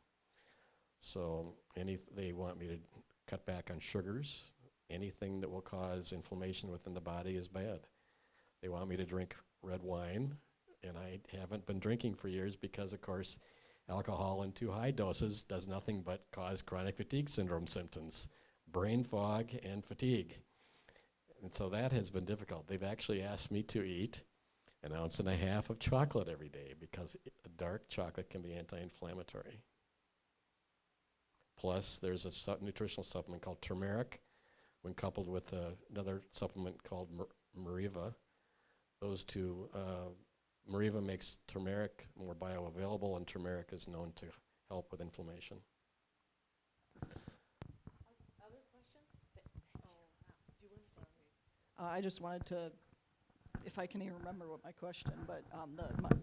So they want me to cut back on sugars. Anything that will cause inflammation within the body is bad. They want me to drink red wine, and I haven't been drinking for years because, of course, alcohol in too high doses does nothing but cause chronic fatigue syndrome symptoms, brain fog and fatigue. And so that has been difficult. They've actually asked me to eat 1.5 ounces of chocolate every day because dark chocolate can be anti-inflammatory. Plus, there's a nutritional supplement called turmeric, when coupled with another supplement called Meriva. Those 2, Meriva makes turmeric more bioavailable, and turmeric is known to help with inflammation. Other questions? Do you want to start? I just wanted to, if I can even remember what my question, but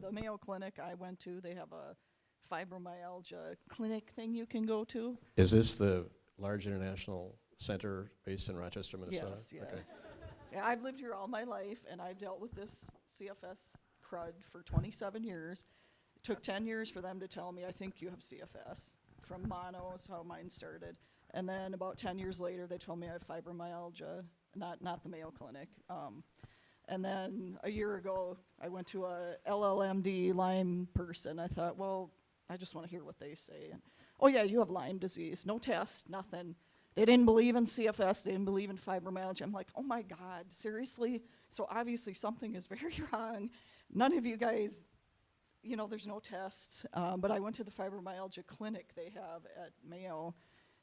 the Mayo Clinic I went to, they have a fibromyalgia clinic thing you can go to. Is this the large international center based in Rochester, Minnesota? Yes, yes. Okay. Yeah, I've lived here all my life, and I've dealt with this CFS crud for 27 years. It took 10 years for them to tell me, I think you have CFS. From mono is how mine started. And then about 10 years later, they told me I have fibromyalgia, not the Mayo Clinic. And then a year ago, I went to a LLMD Lyme person. I thought, well, I just want to hear what they say. And, oh yeah, you have Lyme disease. No test, nothing. They didn't believe in CFS. They didn't believe in fibromyalgia. I'm like, oh my God, seriously? So obviously something is very wrong. None of you guys, you know, there's no tests. But I went to the fibromyalgia clinic they have at Mayo,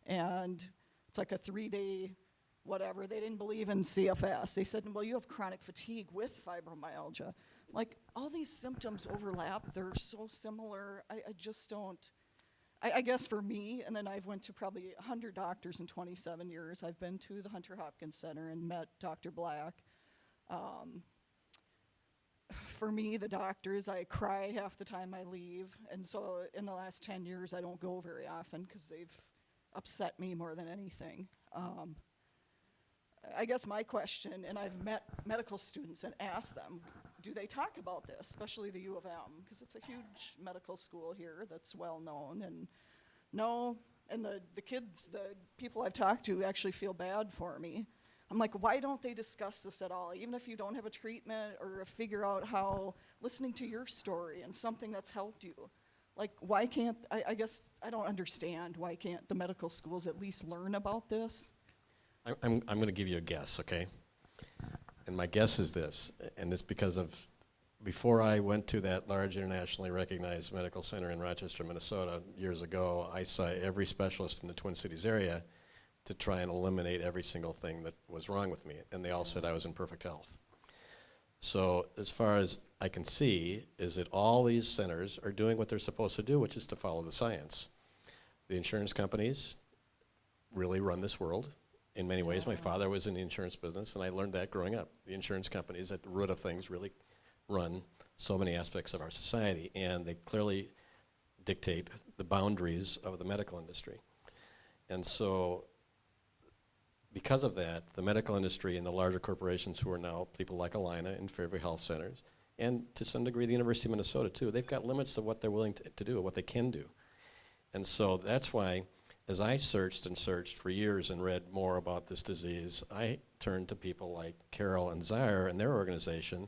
and it's like a 3-day whatever. They didn't believe in CFS. They said, well, you have chronic fatigue with fibromyalgia. Like, all these symptoms overlap. They're so similar. I just don't. I guess for me, and then I've went to probably 100 doctors in 27 years. I've been to the Hunter Hopkins Center and met Dr. Black. For me, the doctors, I cry half the time I leave. And so in the last 10 years, I don't go very often because they've upset me more than anything. I guess my question, and I've met medical students and asked them, do they talk about this, especially the U of M, because it's a huge medical school here that's well known, and no, and the kids, the people I've talked to actually feel bad for me. I'm like, why don't they discuss this at all? Even if you don't have a treatment or figure out how, listening to your story and something that's helped you, like, why can't, I guess I don't understand, why can't the medical schools at least learn about this? I'm going to give you a guess, okay? And my guess is this, and it's because of, before I went to that large internationally recognized medical center in Rochester, Minnesota years ago, I saw every specialist in the Twin Cities area to try and eliminate every single thing that was wrong with me, and they all said I was in perfect health. So as far as I can see, is that all these centers are doing what they're supposed to do, which is to follow the science. The insurance companies really run this world in many ways. My father was in the insurance business, and I learned that growing up. The insurance companies at the root of things really run so many aspects of our society, and they clearly dictate the boundaries of the medical industry. And so because of that, the medical industry and the larger corporations who are now people like Allina and Fairview Health Centers, and to some degree the University of Minnesota too, they've got limits to what they're willing to do, what they can do. And so that's why, as I searched and searched for years and read more about this disease, I turned to people like Carol and Zaire and their organization,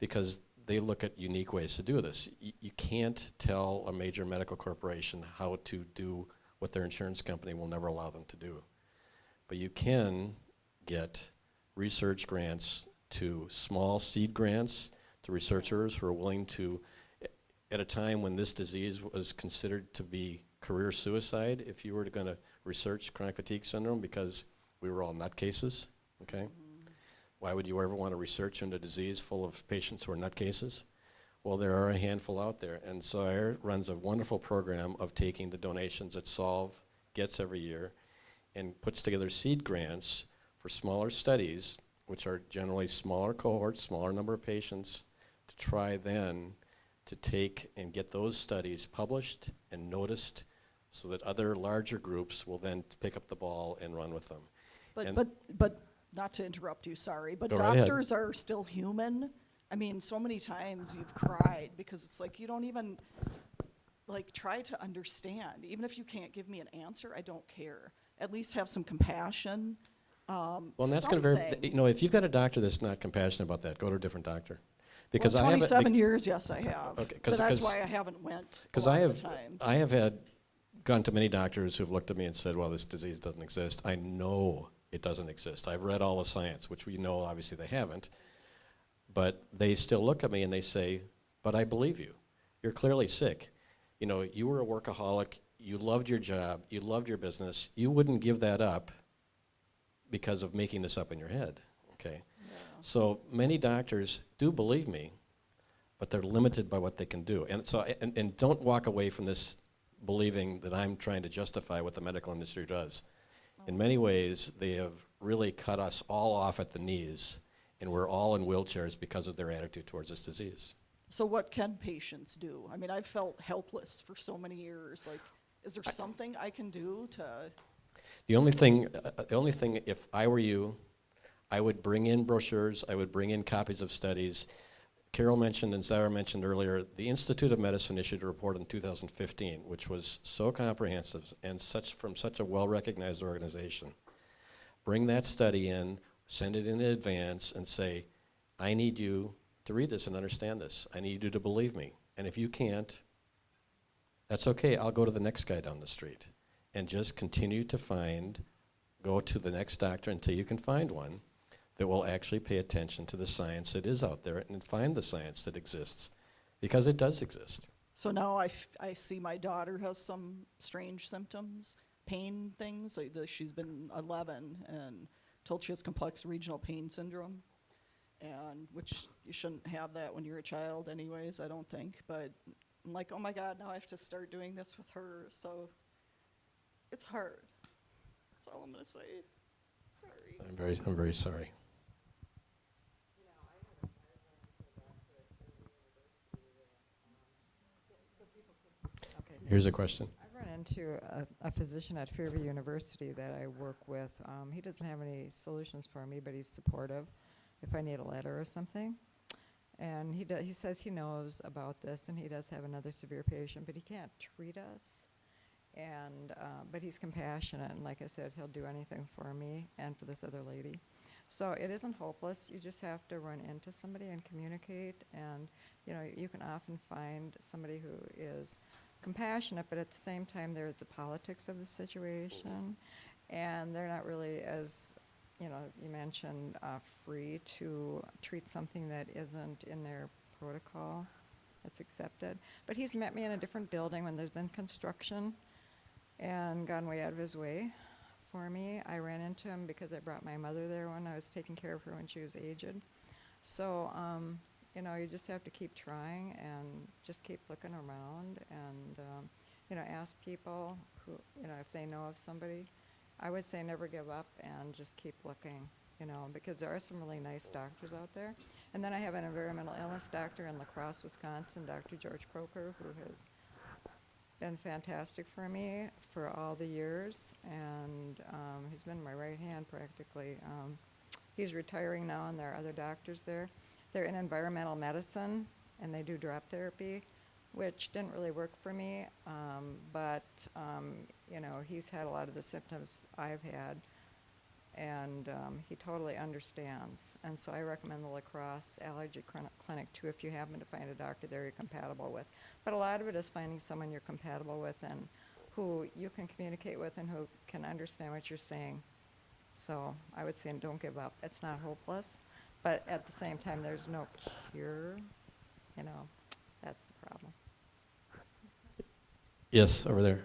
because they look at unique ways to do this. You can't tell a major medical corporation how to do what their insurance company will never allow them to do. But you can get research grants to small seed grants to researchers who are willing to, at a time when this disease was considered to be career suicide, if you were going to research chronic fatigue syndrome, because we were all nutcases, okay? Why would you ever want to research into a disease full of patients who are nutcases? Well, there are a handful out there, and Zaire runs a wonderful program of taking the donations that Solve gets every year and puts together seed grants for smaller studies, which are generally smaller cohorts, smaller number of patients, to try then to take and get those studies published and noticed so that other larger groups will then pick up the ball and run with them. But not to interrupt you, sorry, but Go right ahead. doctors are still human. I mean, so many times you've cried because it's like you don't even like try to understand. Even if you can't give me an answer, I don't care. At least have some compassion. Well, and that's going to vary. Something. You know, if you've got a doctor that's not compassionate about that, go to a different doctor. Because Well, I haven't. 27 years, yes, I have. Okay, but that's why I haven't went a Because lot I of have, the times. I have had gone to many doctors who've looked at me and said, "Well, this disease doesn't exist." I know it doesn't exist. I've read all the science, which we know obviously they haven't. But they still look at me and they say, "But I believe you. You're clearly sick. You know, you were a workaholic. You loved your job. You loved your business. You wouldn't give that up because of making this up in your head." Okay. Yeah. So many doctors do believe me, but they're limited by what they can do. And so, and don't walk away from this believing that I'm trying to justify what the medical industry does. In many ways, they have really cut us all off at the knees, and we're all in wheelchairs because of their attitude towards this disease. So what can patients do? I mean, I've felt helpless for so many years. Like, is there something I can do to? The only thing, if I were you, I would bring in brochures, I would bring in copies of studies. Carol mentioned and Sarah mentioned earlier, the Institute of Medicine issued a report in 2015, which was so comprehensive and from such a well-recognized organization. Bring that study in, send it in advance, and say, I need you to read this and understand this. I need you to believe me. And if you can't, that's okay. I'll go to the next guy down the street. And just continue to go to the next doctor until you can find one that will actually pay attention to the science that is out there and find the science that exists, because it does exist. So now I see my daughter has some strange symptoms, pain things. Like she's been 11 and told she has complex regional pain syndrome, and which you shouldn't have that when you're a child anyways, I don't think. But I'm like, oh my God, now I have to start doing this with her. So it's hard. That's all I'm gonna say. Sorry. I'm very sorry. Here's a question. I've run into a physician at Fairview University that I work with. He doesn't have any solutions for me, but he's supportive if I need a letter or something. And he says he knows about this, and he does have another severe patient, but he can't treat us. And but he's compassionate, and like I said, he'll do anything for me and for this other lady. So it isn't hopeless. You just have to run into somebody and communicate, and you can often find somebody who is compassionate, but at the same time there's the politics of the situation, and they're not really as, you mentioned, free to treat something that isn't in their protocol that's accepted. But he's met me in a different building when there's been construction and gone way out of his way for me. I ran into him because I brought my mother there when I was taking care of her when she was aged. So, you just have to keep trying and just keep looking around and, ask people who, if they know of somebody I would say never give up and just keep looking, you know, because there are some really nice doctors out there. And then I have an environmental illness doctor in La Crosse, Wisconsin, Dr. George Croker, who has been fantastic for me for all the years, and he's been my right hand practically. He's retiring now, and there are other doctors there. They're in environmental medicine, and they do drop therapy, which didn't really work for me, but you know, he's had a lot of the symptoms I've had, and he totally understands. And so I recommend the La Crosse Allergy Clinic too, if you happen to find a doctor there you're compatible with. But a lot of it is finding someone you're compatible with and who you can communicate with and who can understand what you're saying. So I would say don't give up. It's not hopeless, but at the same time, there's no cure. You know, that's the problem. Yes, over there.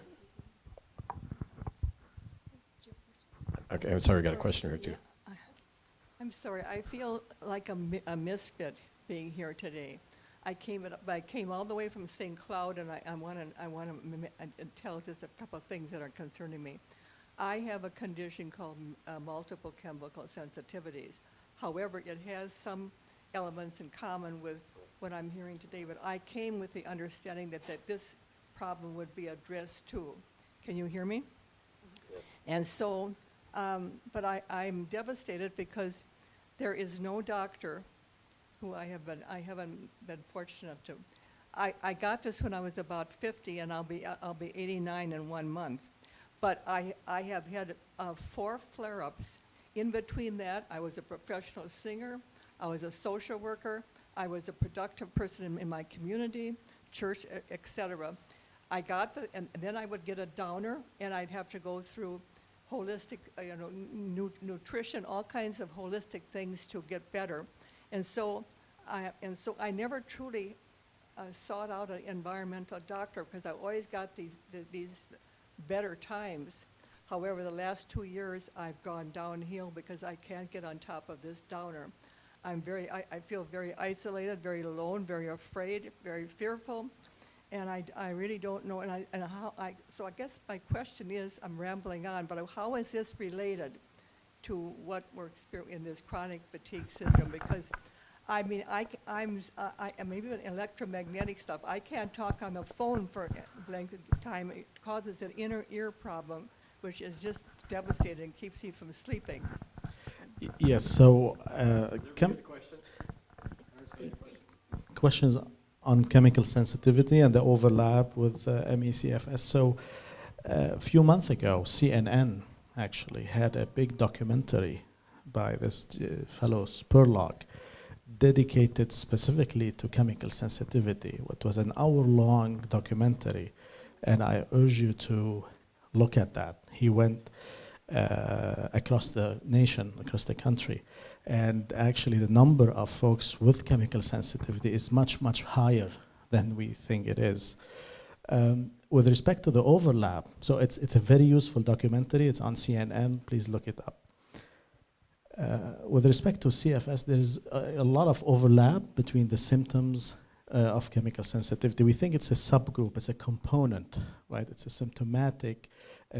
Okay, I'm sorry, we got a question here too. I'm sorry, I feel like a misfit being here today. I came all the way from St. Cloud, and I want to tell just a couple of things that are concerning me. I have a condition called multiple chemical sensitivities. However, it has some elements in common with what I'm hearing today, but I came with the understanding that this problem would be addressed too. Can you hear me? And so, but I'm devastated because there is no doctor who I haven't been fortunate to. I got this when I was about 50, and I'll be 89 in 1 month. But I have had 4 flare-ups. In between that, I was a professional singer, I was a social worker, I was a productive person in my community, church, etc. I got and then I would get a downer, and I'd have to go through holistic, nutrition, all kinds of holistic things to get better. And so I never truly sought out an environmental doctor because I always got these better times. However, the last 2 years I've gone downhill because I can't get on top of this downer. I feel very isolated, very alone, very afraid, very fearful, and I really don't know. So I guess my question is, I'm rambling on, but how is this related to what we're experiencing in this chronic fatigue syndrome? Because I mean, I'm maybe with electromagnetic stuff. I can't talk on the phone for a length of time. It causes an inner ear problem, which is just devastating, keeps me from sleeping. Yes, so questions on chemical sensitivity and the overlap with ME/CFS. So a few months ago, CNN actually had a big documentary by this fellow Spurlock dedicated specifically to chemical sensitivity. It was an hour-long documentary, and I urge you to look at that. He went across the nation, across the country, and actually the number of folks with chemical sensitivity is much, much higher than we think it is. With respect to the overlap, so it's a very useful documentary. It's on CNN. Please look it up. With respect to CFS, there's a lot of overlap between the symptoms of chemical sensitivity. We think it's a subgroup, it's a component, right? It's a symptomatic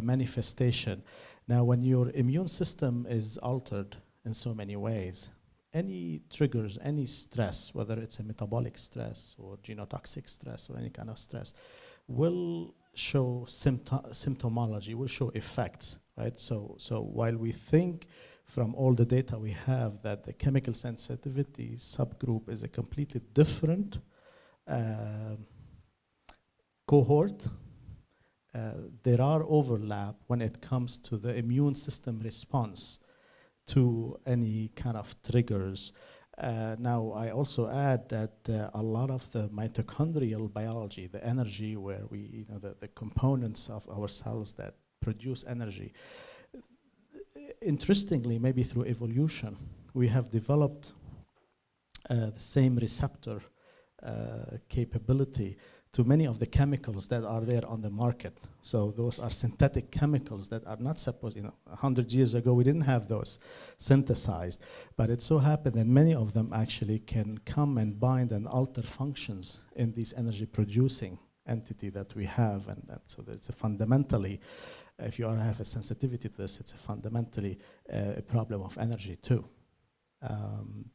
manifestation. Now, when your immune system is altered in so many ways, any triggers, any stress, whether it's a metabolic stress or genotoxic stress or any kind of stress, will show symptomology, will show effects, right? So while we think from all the data we have that the chemical sensitivity subgroup is a completely different cohort, there are overlap when it comes to the immune system response to any kind of triggers. Now, I also add that a lot of the mitochondrial biology, the energy where we, the components of our cells that produce energy, interestingly, maybe through evolution, we have developed the same receptor capability to many of the chemicals that are there on the market. So those are synthetic chemicals that are not supposed, 100 years ago we didn't have those synthesized, but it so happened that many of them actually can come and bind and alter functions in these energy producing entity that we have, and so it's a fundamentally, if you have a sensitivity to this, it's a fundamentally a problem of energy too.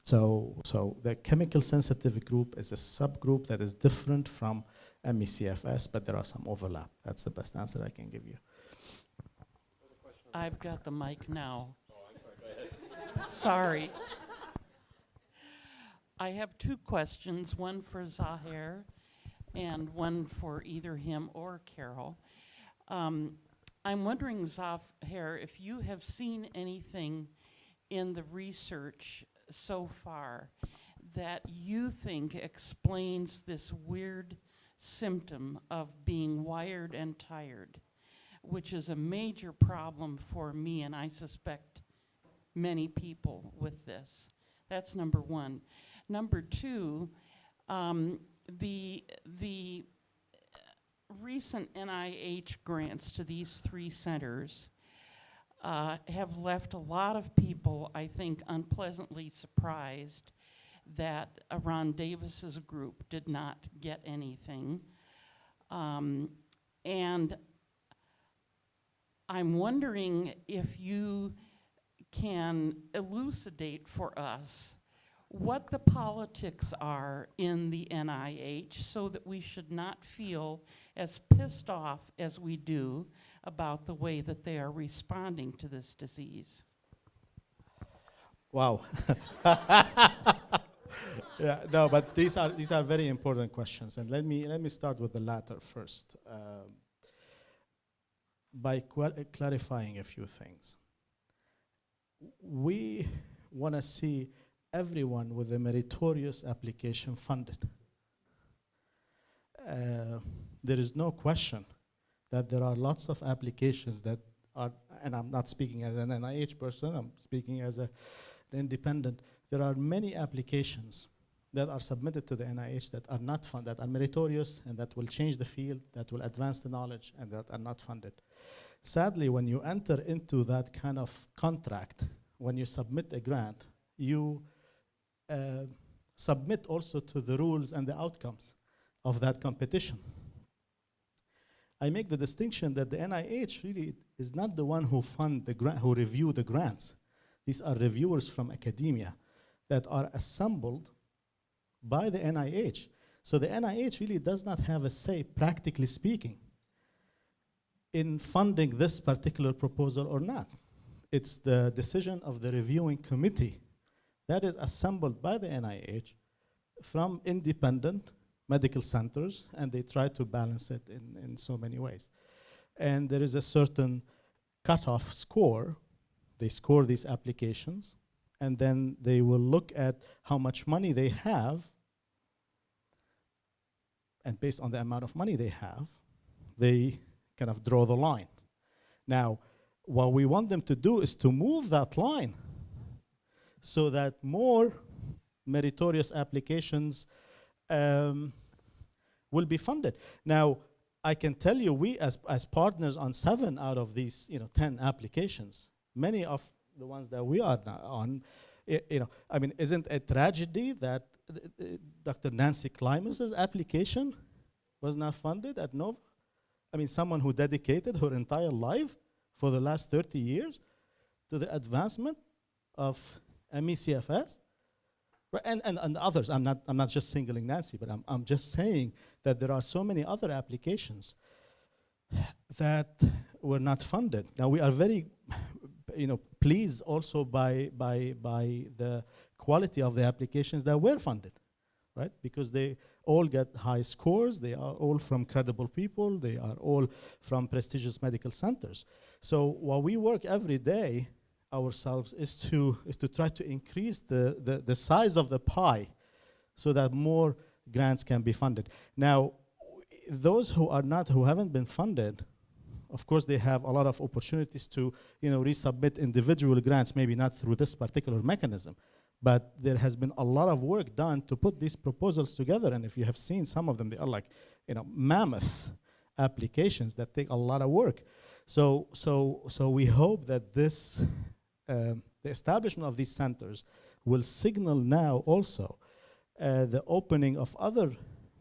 So the chemical sensitive group is a subgroup that is different from ME/CFS, but there are some overlap. That's the best answer I can give you. I've got the mic now. Oh, I'm sorry, go ahead. Sorry. I have two questions, one for Zahir and one for either him or Carol. I'm wondering, Zahir, if you have seen anything in the research so far that you think explains this weird symptom of being wired and tired, which is a major problem for me, and I suspect many people with this. That's number one. Number two, the recent NIH grants to these three centers have left a lot of people, I think, unpleasantly surprised that Ron Davis's group did not get anything. And I'm wondering if you can elucidate for us what the politics are in the NIH so that we should not feel as pissed off as we do about the way that they are responding to this disease. Wow. Yeah, no, but these are very important questions, and let me start with the latter first, by clarifying a few things. We want to see everyone with a meritorious application funded. There is no question that there are lots of applications that are, and I'm not speaking as an NIH person, I'm speaking as an independent. There are many applications that are submitted to the NIH that are not funded, that are meritorious and that will change the field, that will advance the knowledge, and that are not funded. Sadly, when you enter into that kind of contract, when you submit a grant, you submit also to the rules and the outcomes of that competition. I make the distinction that the NIH really is not the one who fund the grant, who review the grants. These are reviewers from academia that are assembled by the NIH. So the NIH really does not have a say, practically speaking, in funding this particular proposal or not. It's the decision of the reviewing committee that is assembled by the NIH from independent medical centers, and they try to balance it in so many ways. And there is a certain cutoff score. They score these applications, and then they will look at how much money they have, and based on the amount of money they have, they kind of draw the line. Now, what we want them to do is to move that line so that more meritorious applications will be funded. Now, I can tell you, we as partners on 7 out of these 10 applications, many of the ones that we are on, I mean, isn't it a tragedy that Dr. Nancy Klimas's application was not funded at Nova? I mean, someone who dedicated her entire life for the last 30 years to the advancement of ME/CFS, right? And others. I'm not just singling Nancy, but I'm just saying that there are so many other applications that were not funded. Now we are very, pleased also by the quality of the applications that were funded, right? Because they all get high scores. They are all from credible people. They are all from prestigious medical centers. So while we work every day ourselves is to try to increase the size of the pie so that more grants can be funded. Now, those who haven't been funded, of course, they have a lot of opportunities to resubmit individual grants, maybe not through this particular mechanism, but there has been a lot of work done to put these proposals together. And if you have seen some of them, they are like mammoth applications that take a lot of work. So we hope that this the establishment of these centers will signal now also the opening of other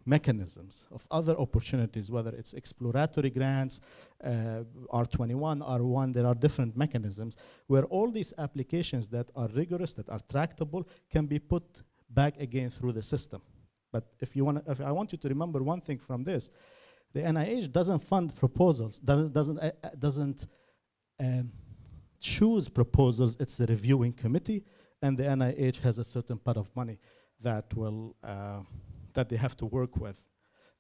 mechanisms, of other opportunities, whether it's exploratory grants, R21, R1, there are different mechanisms where all these applications that are rigorous, that are tractable, can be put back again through the system. But if I want you to remember one thing from this, the NIH doesn't fund proposals, doesn't choose proposals. It's the reviewing committee, and the NIH has a certain pot of money that will that they have to work with.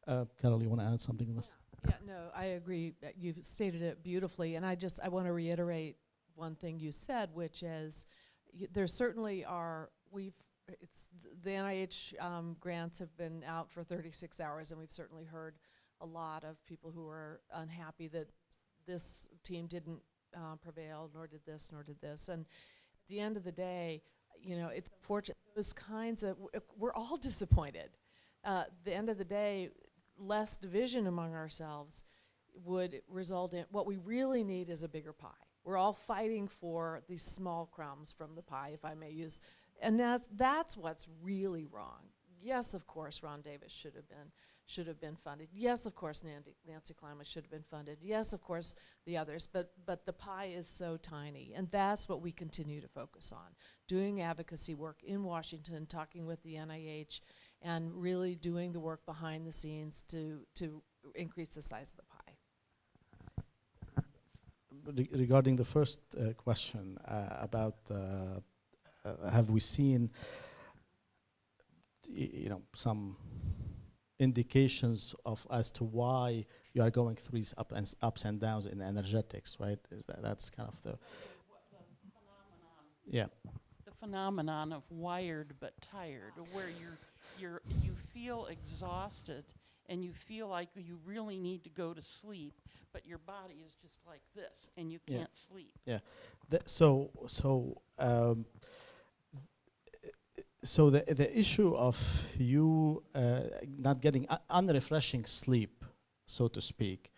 Carol, you want to add something on this? Yeah, no, I agree. You've stated it beautifully, and I want to reiterate one thing you said, which is there certainly are, the NIH grants have been out for 36 hours, and we've certainly heard a lot of people who are unhappy that this team didn't prevail, nor did this, and at the end of the day, it's unfortunate. Those kinds of, we're all disappointed. At the end of the day, less division among ourselves would result in, what we really need is a bigger pie. We're all fighting for these small crumbs from the pie, if I may use, and that's what's really wrong. Yes, of course, Ron Davis should have been funded. Yes, of course, Nancy Klamath should have been funded. Yes, of course, the others, but the pie is so tiny, and that's what we continue to focus on. Doing advocacy work in Washington, talking with the NIH, and really doing the work behind the scenes to increase the size of the pie. Regarding the first question about have we seen some indications as to why you are going through these ups and downs in energetics, right? That's kind of the the phenomenon of wired but tired, where you feel exhausted and you feel like you really need to go to sleep, but your body is just like this and you can't sleep. Yeah. So the issue of you not getting unrefreshing sleep, so to speak,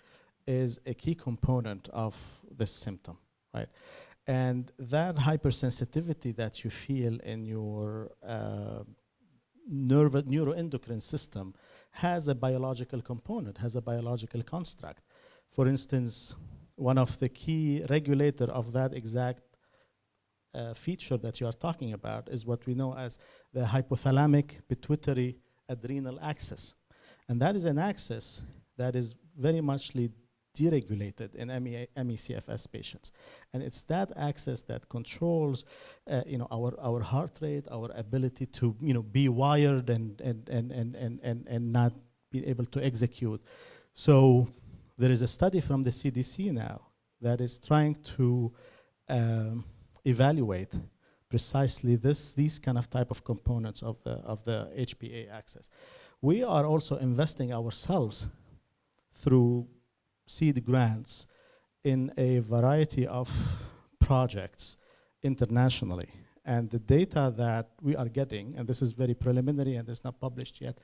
is a key component of this symptom, right? And that hypersensitivity that you feel in your neuroendocrine system has a biological component, has a biological construct. For instance, one of the key regulator of that exact feature that you are talking about is what we know as the hypothalamic pituitary adrenal axis. And that is an axis that is very muchly deregulated in ME/CFS patients. And it's that axis that controls our heart rate, our ability to be wired and not be able to execute. So there is a study from the CDC now that is trying to evaluate precisely these kind of type of components of the HPA axis. We are also investing ourselves through seed grants in a variety of projects internationally. And the data that we are getting, and this is very preliminary and it's not published yet,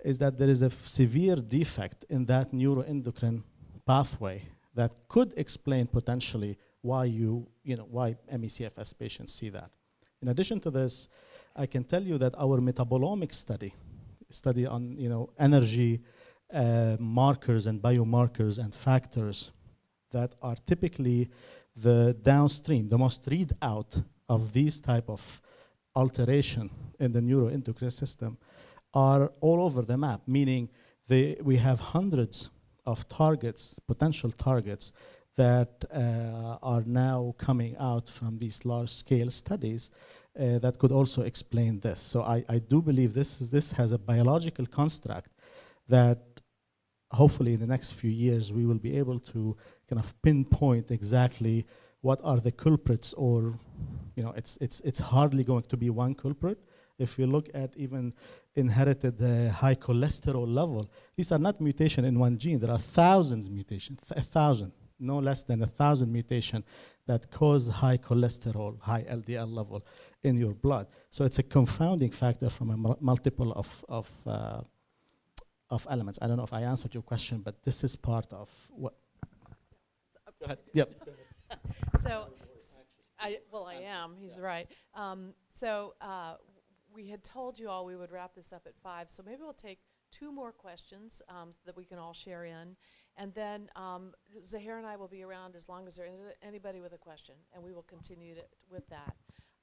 is that there is a severe defect in that neuroendocrine pathway that could explain potentially why why ME/CFS patients see that. In addition to this, I can tell you that our metabolomic study on energy markers and biomarkers and factors that are typically the downstream, the most readout of these type of alteration in the neuroendocrine system, are all over the map, meaning we have hundreds of targets, potential targets, that are now coming out from these large-scale studies that could also explain this. So I do believe this has a biological construct that hopefully in the next few years we will be able to kind of pinpoint exactly what are the culprits, or it's hardly going to be one culprit. If you look at even inherited high cholesterol level, these are not mutation in one gene. There are thousands mutations, 1,000, no less than 1,000 mutation that cause high cholesterol, high LDL level in your blood. So it's a confounding factor from a multiple of elements. I don't know if I answered your question, but this is part of what. Go ahead. Yep. So, I am. He's right. We had told you all we would wrap this up at 5, so maybe we'll take 2 more questions that we can all share in. And then Zahir and I will be around as long as there is anybody with a question, and we will continue with that.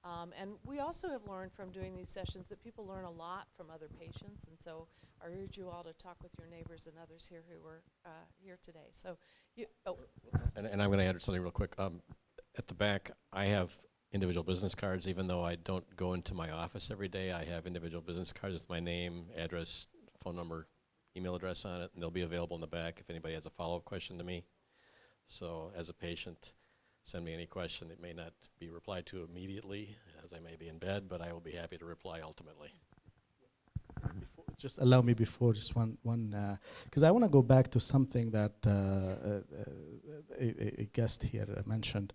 And we also have learned from doing these sessions that people learn a lot from other patients, and so I urge you all to talk with your neighbors and others here who are here today. So, And I'm going to add something real quick. At the back, I have individual business cards. Even though I don't go into my office every day, I have individual business cards with my name, address, phone number, email address on it, and they'll be available in the back if anybody has a follow-up question to me. So as a patient, send me any question. It may not be replied to immediately, as I may be in bed, but I will be happy to reply ultimately. Just allow me before just one because I want to go back to something that a guest here mentioned.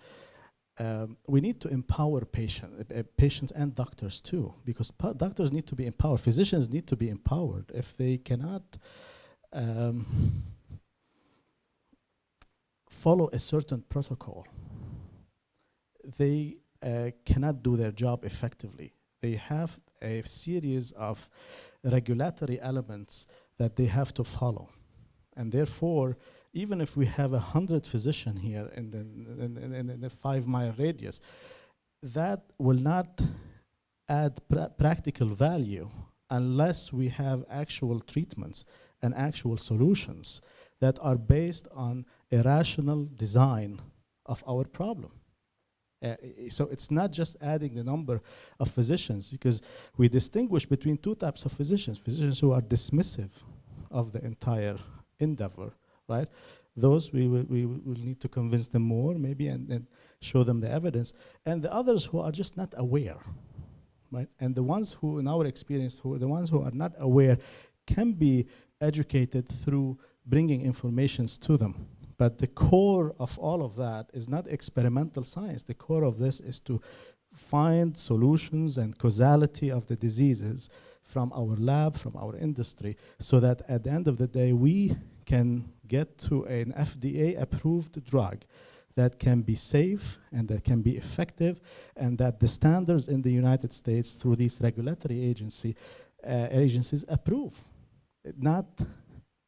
We need to empower patients and doctors too, because doctors need to be empowered. Physicians need to be empowered. If they cannot follow a certain protocol, they cannot do their job effectively. They have a series of regulatory elements that they have to follow. And therefore, even if we have 100 physicians here in the 5-mile radius, that will not add practical value unless we have actual treatments and actual solutions that are based on a rational design of our problem. So it's not just adding the number of physicians, because we distinguish between 2 types of physicians: physicians who are dismissive of the entire endeavor, right? Those we will need to convince them more, maybe, and show them the evidence. And the others who are just not aware, right? And the ones who, in our experience, the ones who are not aware can be educated through bringing informations to them. But the core of all of that is not experimental science. The core of this is to find solutions and causality of the diseases from our lab, from our industry, so that at the end of the day, we can get to an FDA-approved drug that can be safe and that can be effective, and that the standards in the United States through these regulatory agencies approve.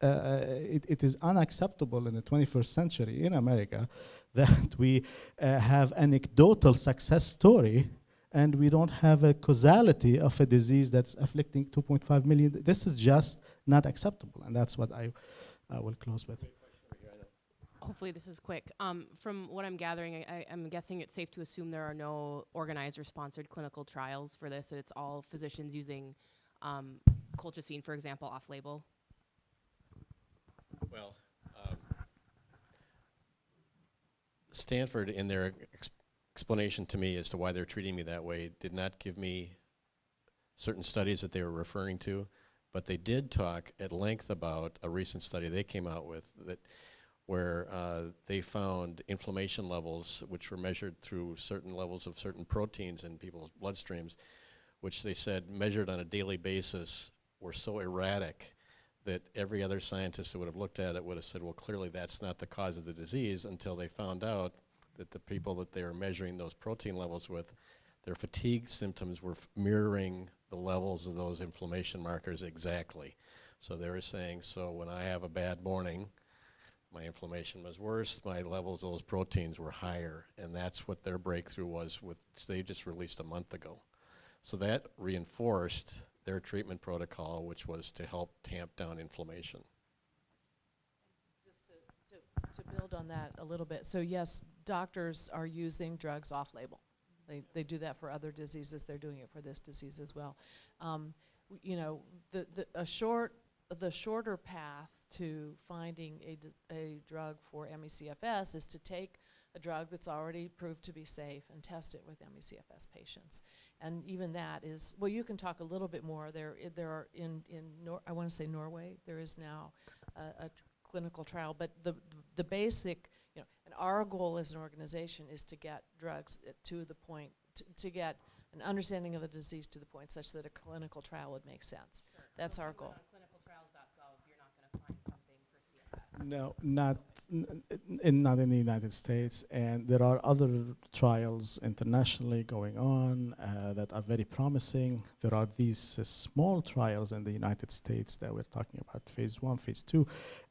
It is unacceptable in the 21st century in America that we have anecdotal success story and we don't have a causality of a disease that's afflicting 2.5 million. This is just not acceptable, and that's what I will close with. Hopefully this is quick. From what I'm gathering, I'm guessing it's safe to assume there are no organized or sponsored clinical trials for this, and it's all physicians using colchicine, for example, off-label. Well, Stanford, in their explanation to me as to why they're treating me that way, did not give me certain studies that they were referring to, but they did talk at length about a recent study they came out with where they found inflammation levels, which were measured through certain levels of certain proteins in people's bloodstreams, which they said measured on a daily basis were so erratic that every other scientist that would have looked at it would have said, well, clearly that's not the cause of the disease, until they found out that the people that they were measuring those protein levels with, their fatigue symptoms were mirroring the levels of those inflammation markers exactly. So they were saying, so when I have a bad morning, my inflammation was worse, my levels of those proteins were higher, and that's what their breakthrough was with, they just released a month ago. So that reinforced their treatment protocol, which was to help tamp down inflammation. Just to build on that a little bit, so yes, doctors are using drugs off-label. They do that for other diseases. They're doing it for this disease as well. You know, the shorter path to finding a drug for ME/CFS is to take a drug that's already proved to be safe and test it with ME/CFS patients. And even that is, well, you can talk a little bit more. There are I want to say Norway, there is now a clinical trial, but the basic, you know, and our goal as an organization is to get drugs to the point, to get an understanding of the disease to the point such that a clinical trial would make sense. Sure. That's so our goal. On clinicaltrials.gov, you're not going to find something for CFS. No, not not in the United States, and there are other trials internationally going on that are very promising. There are these small trials in the United States that we're talking about, phase 1, phase 2,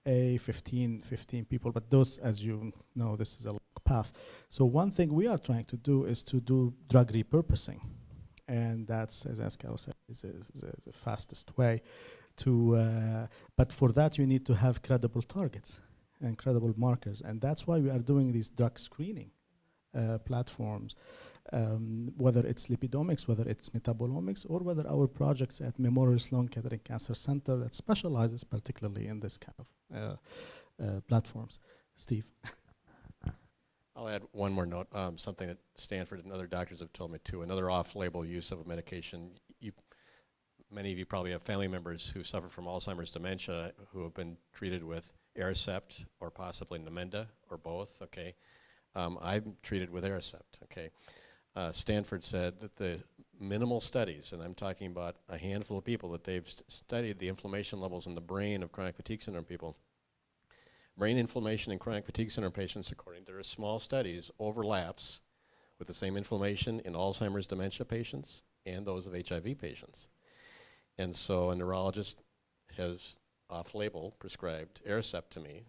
15 people, but those, as you know, this is a long path. So one thing we are trying to do is to do drug repurposing, and that's, as Carol said, is the fastest way to, but for that you need to have credible targets and credible markers, and that's why we are doing these drug screening platforms, whether it's lipidomics, whether it's metabolomics, or whether our projects at Memorial Sloan Kettering Cancer Center that specializes particularly in this kind of platforms. Steve? I'll add one more note, something that Stanford and other doctors have told me too, another off-label use of a medication. Many of you probably have family members who suffer from Alzheimer's dementia who have been treated with Aricept or possibly Namenda or both, okay? I'm treated with Aricept, okay? Stanford said that the minimal studies, and I'm talking about a handful of people, that they've studied the inflammation levels in the brain of chronic fatigue syndrome people. Brain inflammation in chronic fatigue syndrome patients, according to their small studies, overlaps with the same inflammation in Alzheimer's dementia patients and those of HIV patients. And so a neurologist has off-label prescribed Aricept to me,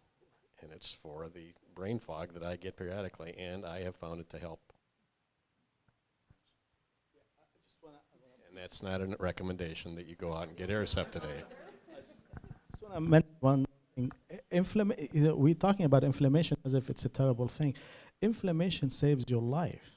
and it's for the brain fog that I get periodically, and I have found it to help. And that's not a recommendation that you go out and get Aricept today. I just want to mention one thing. We're talking about inflammation as if it's a terrible thing. Inflammation saves your life.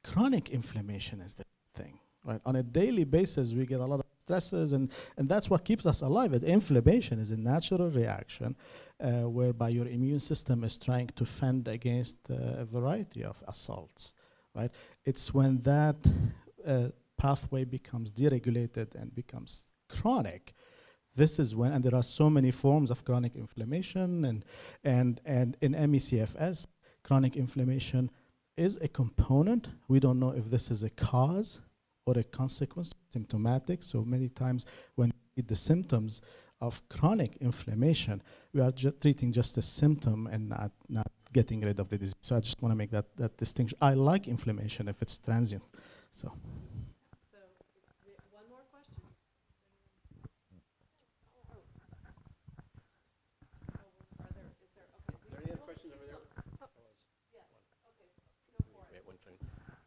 Chronic inflammation is the thing. Right? On a daily basis, we get a lot of stresses, and that's what keeps us alive. Inflammation is a natural reaction whereby your immune system is trying to fend against a variety of assaults. Right? It's when that pathway becomes deregulated and becomes chronic. This is when, and there are so many forms of chronic inflammation, and in ME/CFS, chronic inflammation is a component. We don't know if this is a cause or a consequence, symptomatic. So many times when we treat the symptoms of chronic inflammation, we are treating just a symptom and not getting rid of the disease. So I just want to make that distinction. I like inflammation if it's transient. So one more question.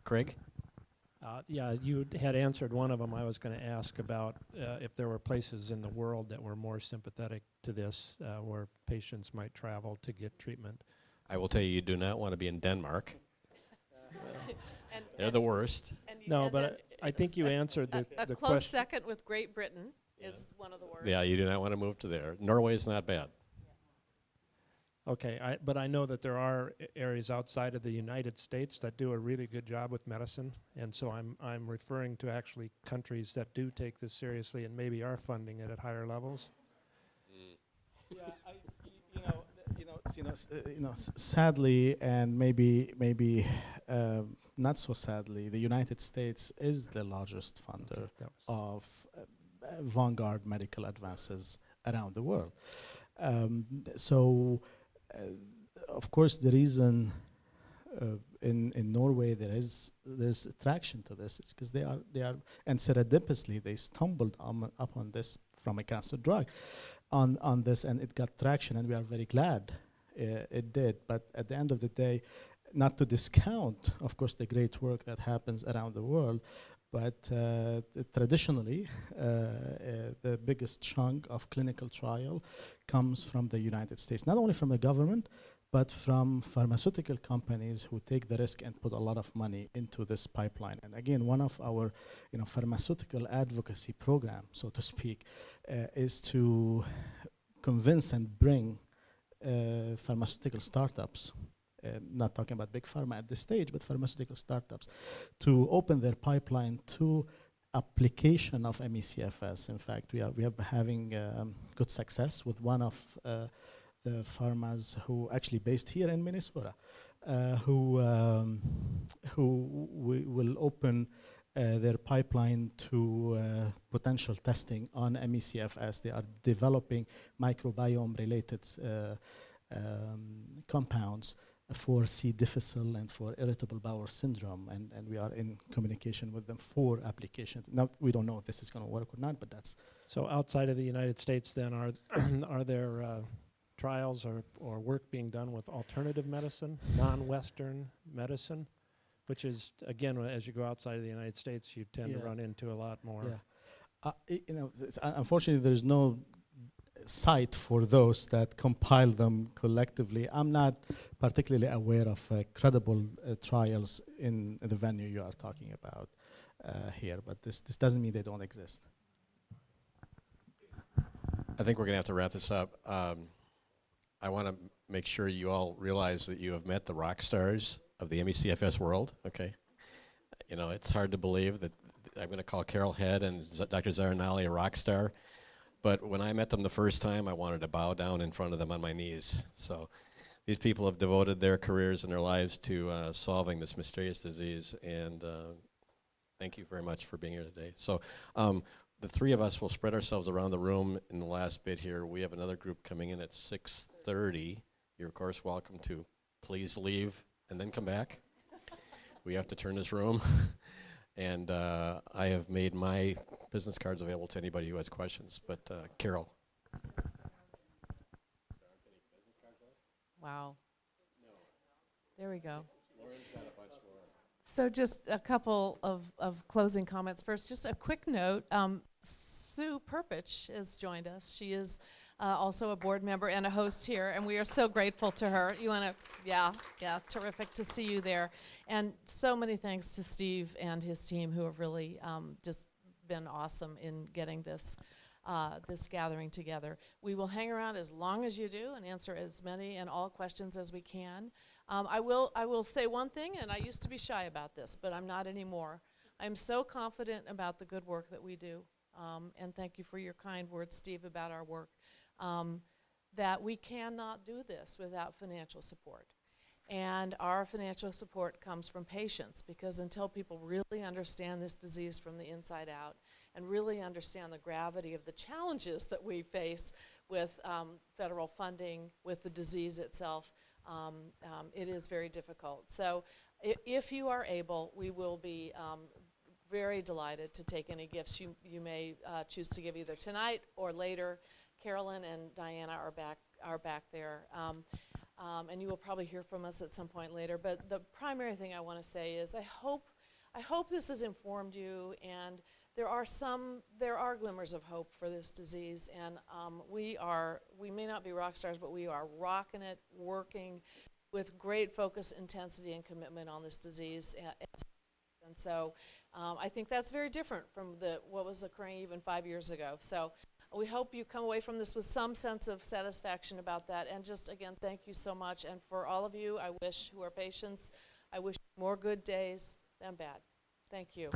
Craig? Yeah, you had answered one of them. I was going to ask about if there were places in the world that were more sympathetic to this, where patients might travel to get treatment. I will tell you, you do not want to be in Denmark. They're the worst. No, but I think you answered the A close question. second with Great Britain is one of the worst. Yeah, you do not want to move to there. Norway's not bad. Okay, but I know that there are areas outside of the United States that do a really good job with medicine, and so I'm referring to actually countries that do take this seriously and maybe are funding it at higher levels. Yeah, sadly, and maybe not so sadly, the United States is the largest funder of vanguard medical advances around the world. Of course, the reason in Norway there's attraction to this is because they are, and serendipitously they stumbled upon this from a cancer drug on this, and it got traction, and we are very glad it did. But at the end of the day, not to discount, of course, the great work that happens around the world, but traditionally, the biggest chunk of clinical trial comes from the United States, not only from the government, but from pharmaceutical companies who take the risk and put a lot of money into this pipeline. And again, one of our pharmaceutical advocacy program, so to speak, is to convince and bring pharmaceutical startups, not talking about big pharma at this stage, but pharmaceutical startups, to open their pipeline to application of ME/CFS. In fact, we have having good success with one of the pharmas who actually based here in Minnesota, who will open their pipeline to potential testing on ME/CFS. They are developing microbiome-related compounds for C. difficile and for irritable bowel syndrome, and we are in communication with them for application. Now, we don't know if this is going to work or not, but that's... So outside of the United States, then, are there trials or work being done with alternative medicine, non-Western medicine, which is, again, as you go outside of the United States, you tend to run into a lot more. Unfortunately, there's no site for those that compile them collectively. I'm not particularly aware of credible trials in the venue you are talking about here, but this doesn't mean they don't exist. I think we're going to have to wrap this up. I want to make sure you all realize that you have met the rock stars of the ME/CFS world, okay? You know, it's hard to believe that I'm going to call Carol Head and Dr. Zarinali a rock star, but when I met them the first time, I wanted to bow down in front of them on my knees. So these people have devoted their careers and their lives to solving this mysterious disease, and thank you very much for being here today. So the three of us will spread ourselves around the room in the last bit here. We have another group coming in at 6:30. You're, of course, welcome to please leave and then come back. We have to turn this room. And I have made my business cards available to anybody who has questions. But Carol. Wow. There we go. So just a couple of closing comments. First, just a quick note. Sue Perpich has joined us. She is also a board member and a host here, and we are so grateful to her. You want to, yeah, terrific to see you there. And so many thanks to Steve and his team who have really just been awesome in getting this this gathering together. We will hang around as long as you do and answer as many and all questions as we can. I will say one thing, and I used to be shy about this, but I'm not anymore. I'm so confident about the good work that we do, and thank you for your kind words, Steve, about our work, that we cannot do this without financial support. And our financial support comes from patients, because until people really understand this disease from the inside out and really understand the gravity of the challenges that we face with federal funding, with the disease itself, it is very difficult. So if you are able, we will be very delighted to take any gifts you may choose to give either tonight or later. Carolyn and Diana are back there. And you will probably hear from us at some point later. But the primary thing I want to say is I hope this has informed you, and there are glimmers of hope for this disease, and we may not be rock stars, but we are rocking it, working with great focus, intensity, and commitment on this disease. And so I think that's very different from what was occurring even 5 years ago. So we hope you come away from this with some sense of satisfaction about that. And just, again, thank you so much. And for all of you, who are patients, I wish more good days than bad. Thank you.